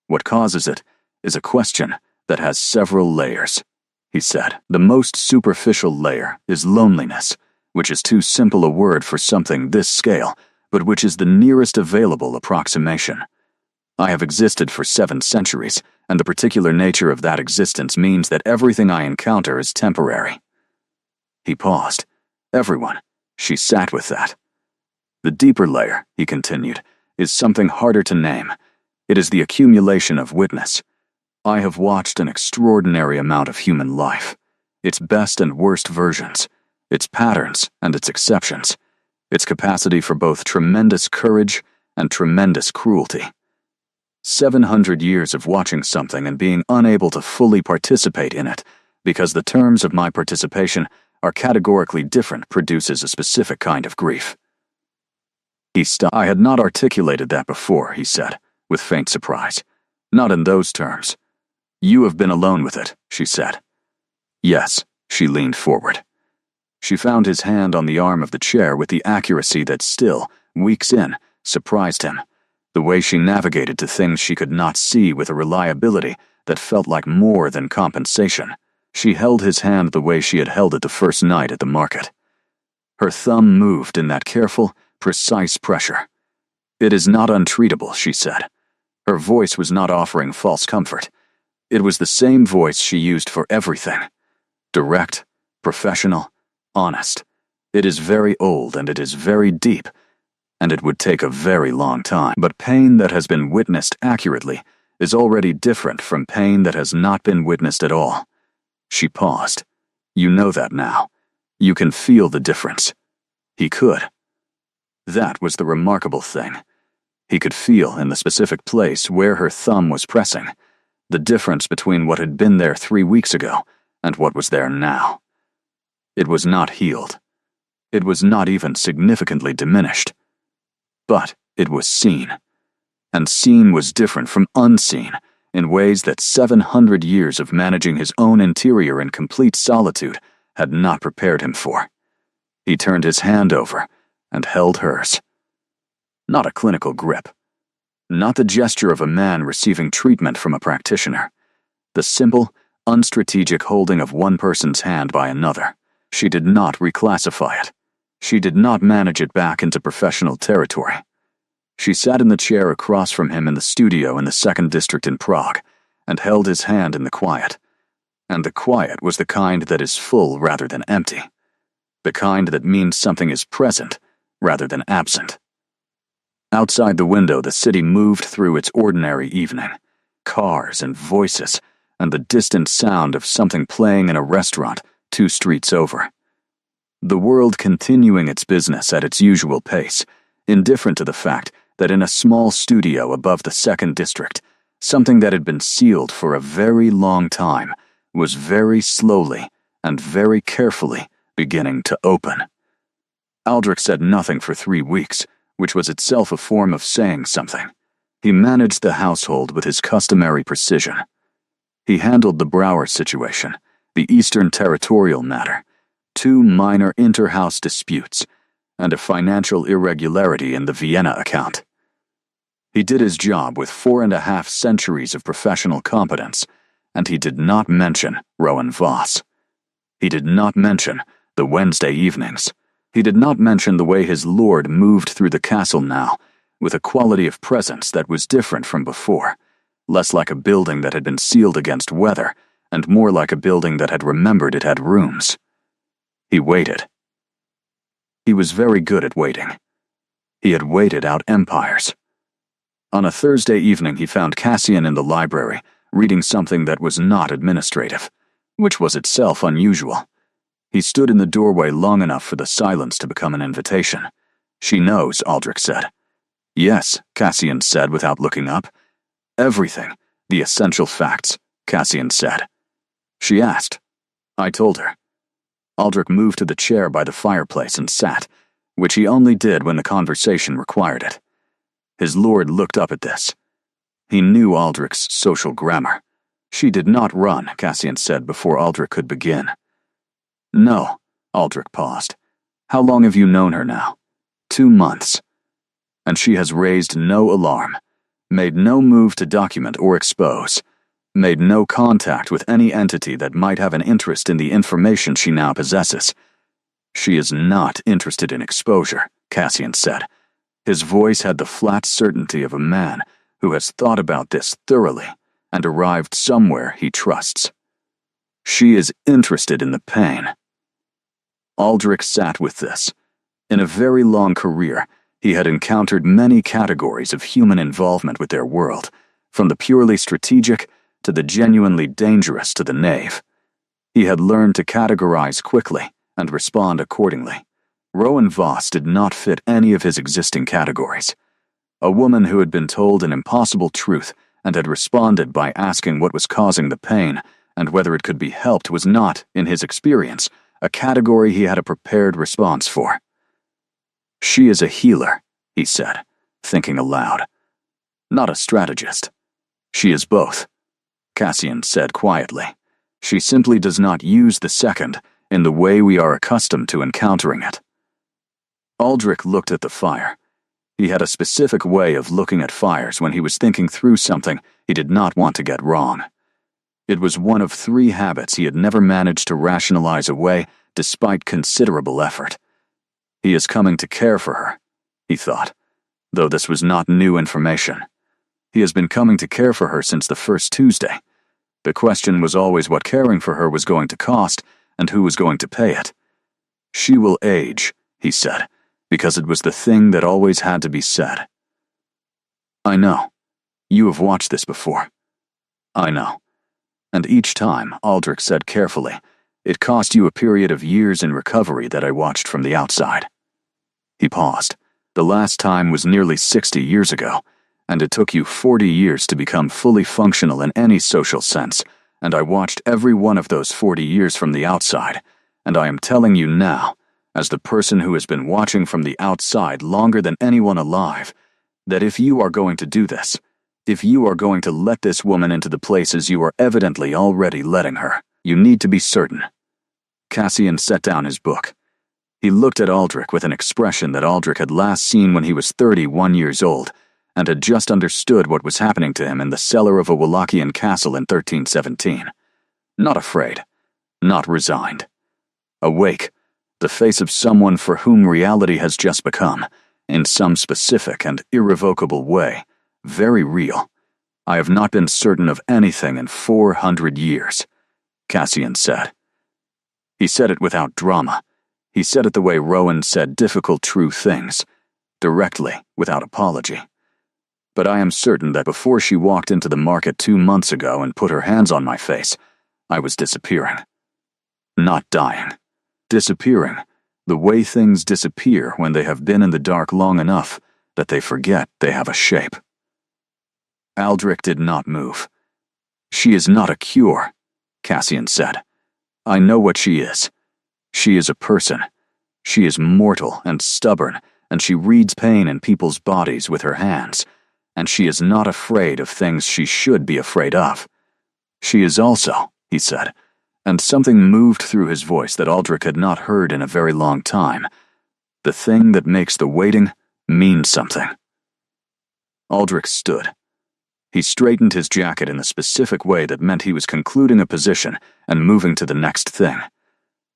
What causes it is a question that has several layers, he said. The most superficial layer is loneliness, which is too simple a word for something this scale, but which is the nearest available approximation. I have existed for 7 centuries, and the particular nature of that existence means that everything I encounter is temporary. He paused. Everyone. She sat with that. The deeper layer, he continued, is something harder to name. It is the accumulation of witness. I have watched an extraordinary amount of human life, its best and worst versions, its patterns and its exceptions, its capacity for both tremendous courage and tremendous cruelty. 700 years of watching something and being unable to fully participate in it, because the terms of my participation are categorically different, produces a specific kind of grief. He stopped. I had not articulated that before, he said, with faint surprise. Not in those terms. You have been alone with it, she said. Yes, she leaned forward. She found his hand on the arm of the chair with the accuracy that still, weeks in, surprised him. The way she navigated to things she could not see with a reliability that felt like more than compensation. She held his hand the way she had held it the first night at the market. Her thumb moved in that careful, precise pressure. It is not untreatable, she said. Her voice was not offering false comfort. It was the same voice she used for everything. Direct, professional, honest. It is very old and it is very deep, and it would take a very long time. But pain that has been witnessed accurately is already different from pain that has not been witnessed at all. She paused. You know that now. You can feel the difference. He could. That was the remarkable thing. He could feel in the specific place where her thumb was pressing the difference between what had been there 3 weeks ago and what was there now. It was not healed. It was not even significantly diminished. But it was seen. And seen was different from unseen in ways that 700 years of managing his own interior in complete solitude had not prepared him for. He turned his hand over and held hers. Not a clinical grip. Not the gesture of a man receiving treatment from a practitioner. The simple, unstrategic holding of one person's hand by another. She did not reclassify it. She did not manage it back into professional territory. She sat in the chair across from him in the studio in the 2nd District in Prague, and held his hand in the quiet. And the quiet was the kind that is full rather than empty. The kind that means something is present rather than absent. Outside the window, the city moved through its ordinary evening. Cars and voices, and the distant sound of something playing in a restaurant 2 streets over. The world continuing its business at its usual pace, indifferent to the fact that in a small studio above the 2nd District, something that had been sealed for a very long time was very slowly and very carefully beginning to open. Aldrich said nothing for 3 weeks, which was itself a form of saying something. He managed the household with his customary precision. He handled the Brouwer situation, the Eastern Territorial matter, 2 minor inter-house disputes, and a financial irregularity in the Vienna account. He did his job with 4.5 centuries of professional competence, and he did not mention Rowan Voss. He did not mention the Wednesday evenings. He did not mention the way his lord moved through the castle now, with a quality of presence that was different from before, less like a building that had been sealed against weather, and more like a building that had remembered it had rooms. He waited. He was very good at waiting. He had waited out empires. On a Thursday evening, he found Cassian in the library, reading something that was not administrative, which was itself unusual. He stood in the doorway long enough for the silence to become an invitation. "She knows," Aldrich said. "Yes," Cassian said without looking up. "Everything, the essential facts," Cassian said. She asked. I told her. Aldrich moved to the chair by the fireplace and sat, which he only did when the conversation required it. His lord looked up at this. He knew Aldrich's social grammar. "She did not run," Cassian said before Aldrich could begin. "No," Aldrich paused. "How long have you known her now?" 2 months. "And she has raised no alarm, made no move to document or expose, made no contact with any entity that might have an interest in the information she now possesses." "She is not interested in exposure," Cassian said. His voice had the flat certainty of a man who has thought about this thoroughly and arrived somewhere he trusts. "She is interested in the pain." Aldrich sat with this. In a very long career, he had encountered many categories of human involvement with their world, from the purely strategic to the genuinely dangerous to the knave. He had learned to categorize quickly and respond accordingly. Rowan Voss did not fit any of his existing categories. A woman who had been told an impossible truth and had responded by asking what was causing the pain and whether it could be helped was not, in his experience, a category he had a prepared response for. "She is a healer," he said, thinking aloud. "Not a strategist. She is both," Cassian said quietly. "She simply does not use the second in the way we are accustomed to encountering it." Aldrich looked at the fire. He had a specific way of looking at fires when he was thinking through something he did not want to get wrong. It was one of 3 habits he had never managed to rationalize away despite considerable effort. He is coming to care for her, he thought, though this was not new information. He has been coming to care for her since the first Tuesday. The question was always what caring for her was going to cost and who was going to pay it. "She will age," he said, because it was the thing that always had to be said. "I know. You have watched this before." "I know." And each time, Aldrich said carefully, "It cost you a period of years in recovery that I watched from the outside." He paused. "The last time was nearly 60 years ago, and it took you 40 years to become fully functional in any social sense, and I watched every one of those 40 years from the outside, and I am telling you now, as the person who has been watching from the outside longer than anyone alive, that if you are going to do this, if you are going to let this woman into the places you are evidently already letting her, you need to be certain." Cassian set down his book. He looked at Aldrich with an expression that Aldrich had last seen when he was 31 years old, and had just understood what was happening to him in the cellar of a Wallachian castle in 1317. Not afraid, not resigned. Awake, the face of someone for whom reality has just become, in some specific and irrevocable way, very real. I have not been certain of anything in 400 years, Cassian said. He said it without drama. He said it the way Rowan said difficult, true things, directly, without apology. But I am certain that before she walked into the market 2 months ago and put her hands on my face, I was disappearing. Not dying. Disappearing, the way things disappear when they have been in the dark long enough that they forget they have a shape. Aldrich did not move. She is not a cure, Cassian said. I know what she is. She is a person. She is mortal and stubborn, and she reads pain in people's bodies with her hands, and she is not afraid of things she should be afraid of. She is also, he said, and something moved through his voice that Aldrich had not heard in a very long time, the thing that makes the waiting mean something. Aldrich stood. He straightened his jacket in the specific way that meant he was concluding a position and moving to the next thing.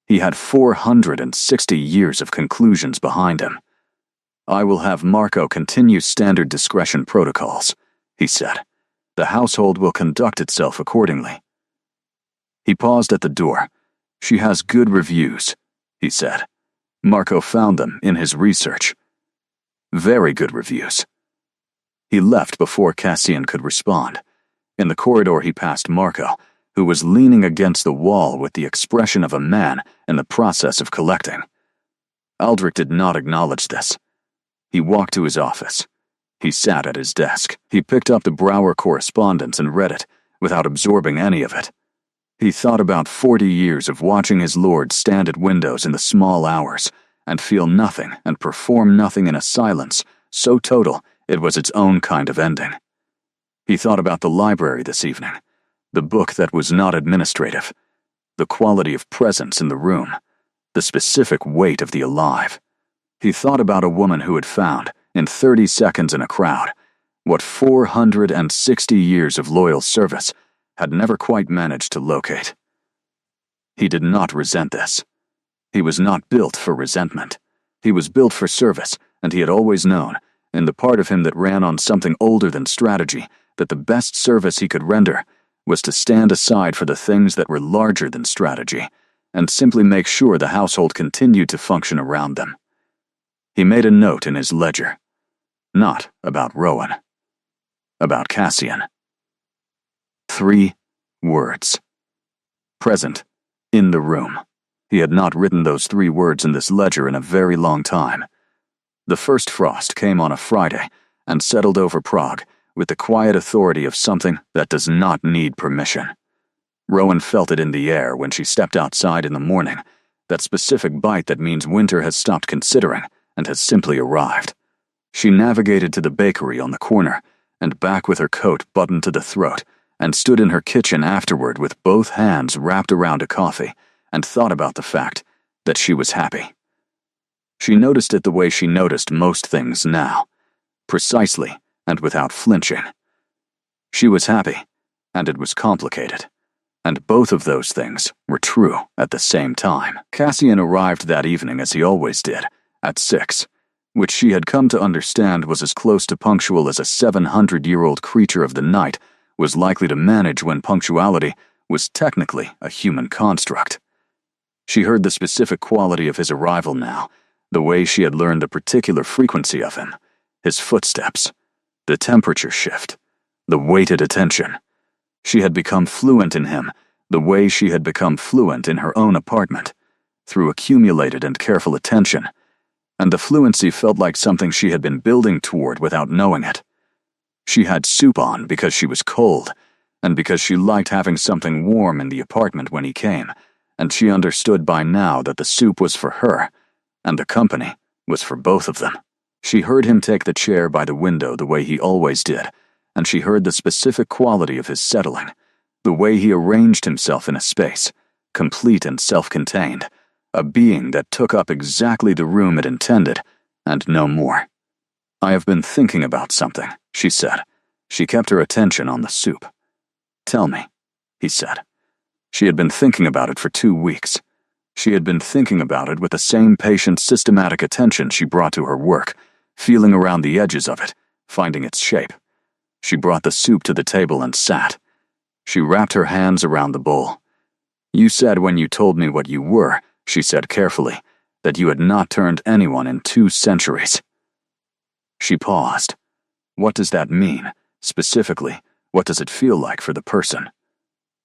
He had 460 years of conclusions behind him. I will have Marco continue standard discretion protocols, he said. The household will conduct itself accordingly. He paused at the door. She has good reviews, he said. Marco found them in his research. Very good reviews. He left before Cassian could respond. In the corridor he passed Marco, who was leaning against the wall with the expression of a man in the process of collecting. Aldrich did not acknowledge this. He walked to his office. He sat at his desk. He picked up the Brower correspondence and read it, without absorbing any of it. He thought about 40 years of watching his lord stand at windows in the small hours, and feel nothing and perform nothing in a silence so total it was its own kind of ending. He thought about the library this evening, the book that was not administrative, the quality of presence in the room, the specific weight of the alive. He thought about a woman who had found, in 30 seconds in a crowd, what 460 years of loyal service had never quite managed to locate. He did not resent this. He was not built for resentment. He was built for service, and he had always known, in the part of him that ran on something older than strategy, that the best service he could render was to stand aside for the things that were larger than strategy, and simply make sure the household continued to function around them. He made a note in his ledger. Not about Rowan. About Cassian. 3 words. Present, in the room. He had not written those 3 words in this ledger in a very long time. The first frost came on a Friday and settled over Prague with the quiet authority of something that does not need permission. Rowan felt it in the air when she stepped outside in the morning, that specific bite that means winter has stopped considering and has simply arrived. She navigated to the bakery on the corner and back with her coat buttoned to the throat, and stood in her kitchen afterward with both hands wrapped around a coffee and thought about the fact that she was happy. She noticed it the way she noticed most things now, precisely and without flinching. She was happy, and it was complicated, and both of those things were true at the same time. Cassian arrived that evening as he always did, at 6, which she had come to understand was as close to punctual as a 700-year-old creature of the night was likely to manage when punctuality was technically a human construct. She heard the specific quality of his arrival now, the way she had learned the particular frequency of him, his footsteps, the temperature shift, the weighted attention. She had become fluent in him, the way she had become fluent in her own apartment, through accumulated and careful attention, and the fluency felt like something she had been building toward without knowing it. She had soup on because she was cold, and because she liked having something warm in the apartment when he came, and she understood by now that the soup was for her, and the company was for both of them. She heard him take the chair by the window the way he always did, and she heard the specific quality of his settling, the way he arranged himself in a space, complete and self-contained, a being that took up exactly the room it intended, and no more. I have been thinking about something, she said. She kept her attention on the soup. Tell me, he said. She had been thinking about it for 2 weeks. She had been thinking about it with the same patient, systematic attention she brought to her work, feeling around the edges of it, finding its shape. She brought the soup to the table and sat. She wrapped her hands around the bowl. "You said when you told me what you were," she said carefully, "that you had not turned anyone in 2 centuries. She paused. What does that mean? Specifically, what does it feel like for the person?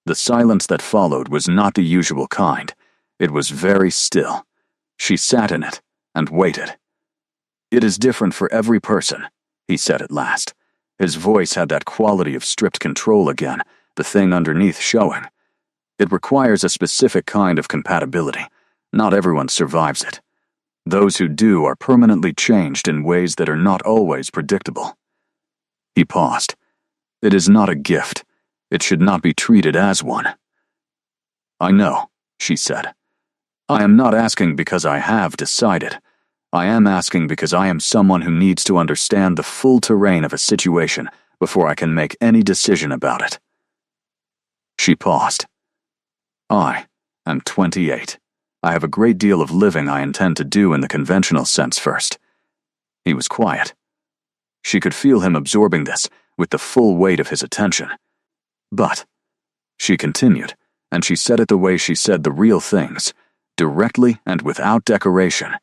The silence that followed was not the usual kind. It was very still. She sat in it and waited. "It is different for every person," he said at last. His voice had that quality of stripped control again, the thing underneath showing. "It requires a specific kind of compatibility. Not everyone survives it. Those who do are permanently changed in ways that are not always predictable." He paused. "It is not a gift. It should not be treated as one." "I know," she said. "I am not asking because I have decided. I am asking because I am someone who needs to understand the full terrain of a situation before I can make any decision about it." She paused. "I am 28. I have a great deal of living I intend to do in the conventional sense first." He was quiet. She could feel him absorbing this with the full weight of his attention. "But," she continued, and she said it the way she said the real things, directly and without decoration,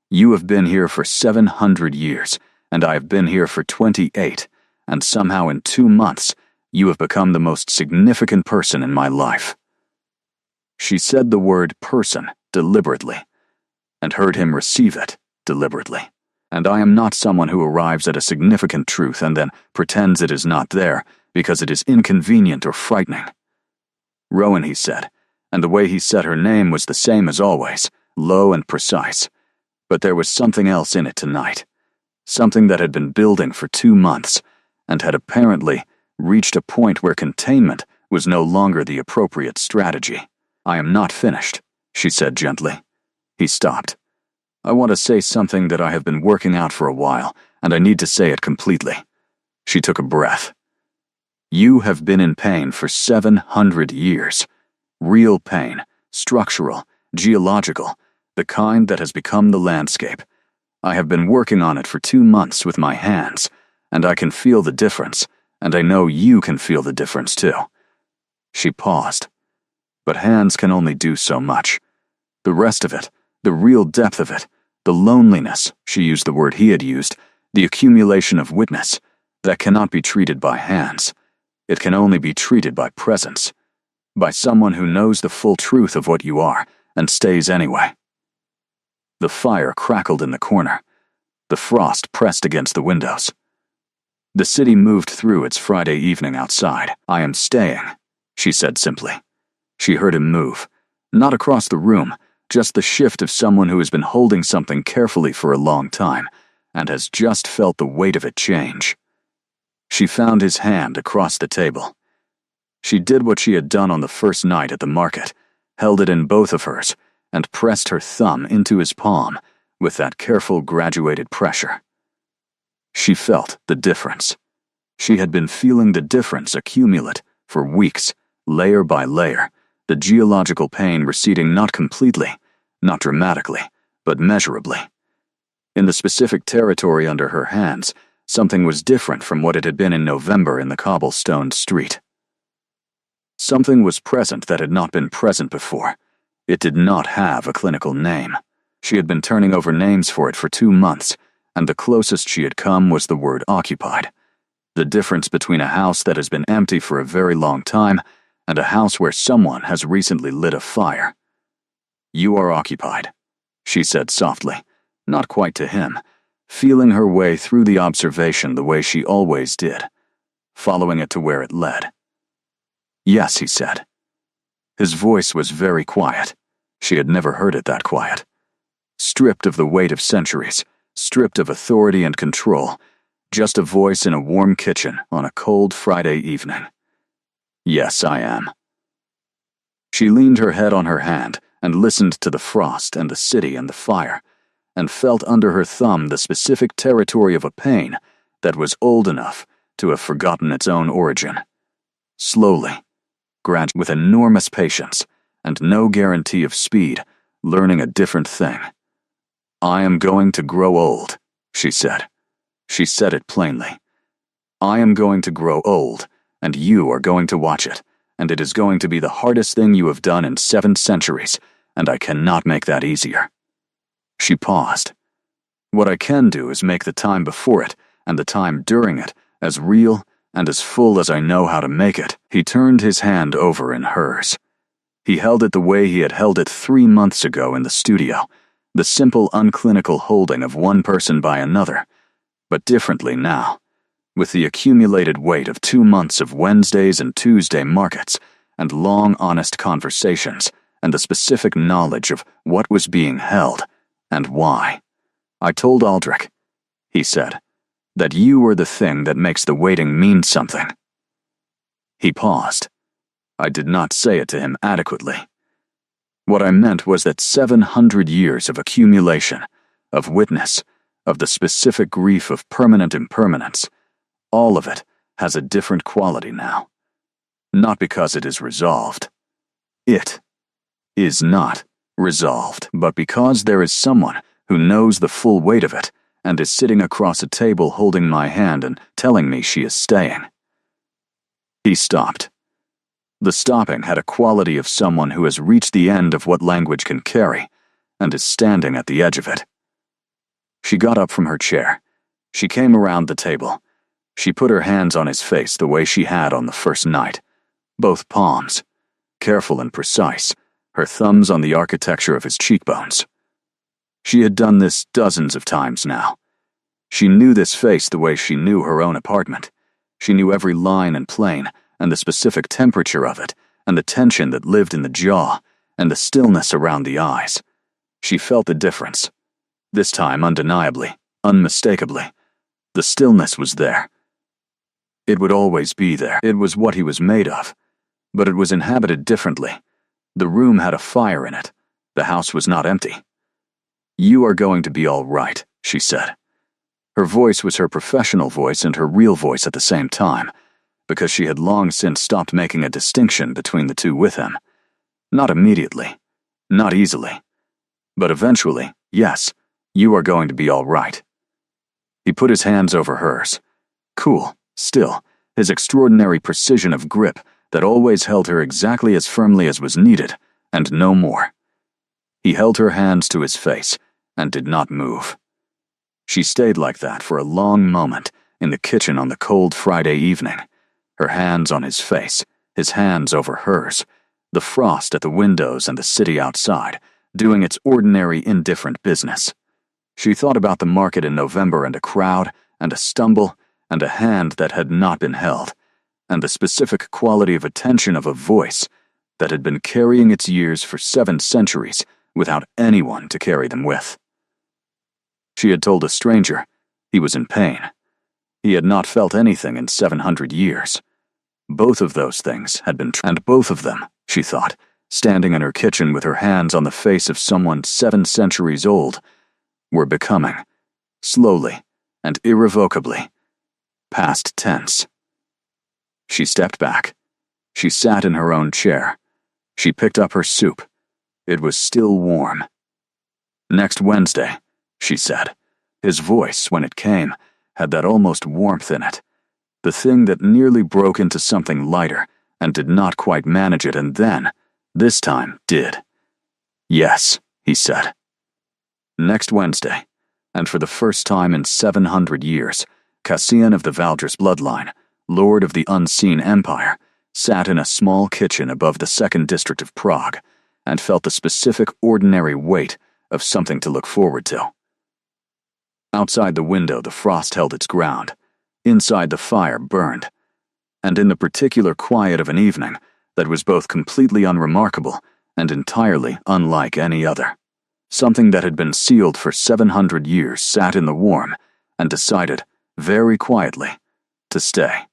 "you have been here for 700 years, and I have been here for 28, and somehow in 2 months, you have become the most significant person in my life." She said the word person deliberately, and heard him receive it deliberately. "And I am not someone who arrives at a significant truth and then pretends it is not there because it is inconvenient or frightening." "Rowan," he said, and the way he said her name was the same as always, low and precise. But there was something else in it tonight. Something that had been building for 2 months, and had apparently reached a point where containment was no longer the appropriate strategy. "I am not finished," she said gently. He stopped. "I want to say something that I have been working out for a while, and I need to say it completely." She took a breath. "You have been in pain for 700 years. Real pain, structural, geological, the kind that has become the landscape. I have been working on it for 2 months with my hands, and I can feel the difference, and I know you can feel the difference too." She paused. "But hands can only do so much. The rest of it, the real depth of it, the loneliness," she used the word he had used, "the accumulation of witness, that cannot be treated by hands. It can only be treated by presence, by someone who knows the full truth of what you are and stays anyway." The fire crackled in the corner. The frost pressed against the windows. The city moved through its Friday evening outside. "I am staying," she said simply. She heard him move. Not across the room, just the shift of someone who has been holding something carefully for a long time and has just felt the weight of it change. She found his hand across the table. She did what she had done on the first night at the market, held it in both of hers, and pressed her thumb into his palm with that careful graduated pressure. She felt the difference. She had been feeling the difference accumulate for weeks, layer by layer, the geological pain receding not completely, not dramatically, but measurably. In the specific territory under her hands, something was different from what it had been in November in the cobblestoned street. Something was present that had not been present before. It did not have a clinical name. She had been turning over names for it for 2 months, and the closest she had come was the word occupied. The difference between a house that has been empty for a very long time and a house where someone has recently lit a fire. "You are occupied," she said softly, not quite to him, feeling her way through the observation the way she always did, following it to where it led. "Yes," he said. His voice was very quiet. She had never heard it that quiet. Stripped of the weight of centuries, stripped of authority and control, just a voice in a warm kitchen on a cold Friday evening. "Yes, I am." She leaned her head on her hand and listened to the frost and the city and the fire, and felt under her thumb the specific territory of a pain that was old enough to have forgotten its own origin. Slowly, gradually, with enormous patience and no guarantee of speed, learning a different thing. "I am going to grow old," she said. She said it plainly. I am going to grow old, and you are going to watch it, and it is going to be the hardest thing you have done in 7 centuries, and I cannot make that easier. She paused. What I can do is make the time before it, and the time during it, as real and as full as I know how to make it. He turned his hand over in hers. He held it the way he had held it 3 months ago in the studio, the simple, unclinical holding of one person by another, but differently now, with the accumulated weight of 2 months of Wednesdays and Tuesday markets, and long, honest conversations, and the specific knowledge of what was being held, and why. I told Aldrich, he said, that you were the thing that makes the waiting mean something. He paused. I did not say it to him adequately. What I meant was that 700 years of accumulation, of witness, of the specific grief of permanent impermanence, all of it has a different quality now. Not because it is resolved. It is not resolved, but because there is someone who knows the full weight of it and is sitting across a table holding my hand and telling me she is staying. He stopped. The stopping had a quality of someone who has reached the end of what language can carry and is standing at the edge of it. She got up from her chair. She came around the table. She put her hands on his face the way she had on the first night, both palms, careful and precise, her thumbs on the architecture of his cheekbones. She had done this dozens of times now. She knew this face the way she knew her own apartment. She knew every line and plane, and the specific temperature of it, and the tension that lived in the jaw, and the stillness around the eyes. She felt the difference. This time undeniably, unmistakably. The stillness was there. It would always be there. It was what he was made of. But it was inhabited differently. The room had a fire in it. The house was not empty. You are going to be all right, she said. Her voice was her professional voice and her real voice at the same time, because she had long since stopped making a distinction between the two with him. Not immediately, not easily, but eventually, yes, you are going to be all right. He put his hands over hers. Cool, still, his extraordinary precision of grip that always held her exactly as firmly as was needed, and no more. He held her hands to his face and did not move. She stayed like that for a long moment in the kitchen on the cold Friday evening, her hands on his face, his hands over hers, the frost at the windows and the city outside, doing its ordinary indifferent business. She thought about the market in November and a crowd, and a stumble, and a hand that had not been held, and the specific quality of attention of a voice that had been carrying its years for 7 centuries without anyone to carry them with. She had told a stranger he was in pain. He had not felt anything in 700 years. Both of those things had been true, and both of them, she thought, standing in her kitchen with her hands on the face of someone 7 centuries old, were becoming, slowly and irrevocably, past tense. She stepped back. She sat in her own chair. She picked up her soup. It was still warm. Next Wednesday, she said. His voice, when it came, had that almost warmth in it, the thing that nearly broke into something lighter and did not quite manage it, and then, this time, did. Yes, he said. Next Wednesday, and for the first time in 700 years, Cassian of the Valdres bloodline, lord of the unseen empire, sat in a small kitchen above the 2nd district of Prague, and felt the specific ordinary weight of something to look forward to. Outside the window, the frost held its ground. Inside, the fire burned. And in the particular quiet of an evening that was both completely unremarkable and entirely unlike any other, something that had been sealed for 700 years sat in the warm and decided, very quietly, to stay.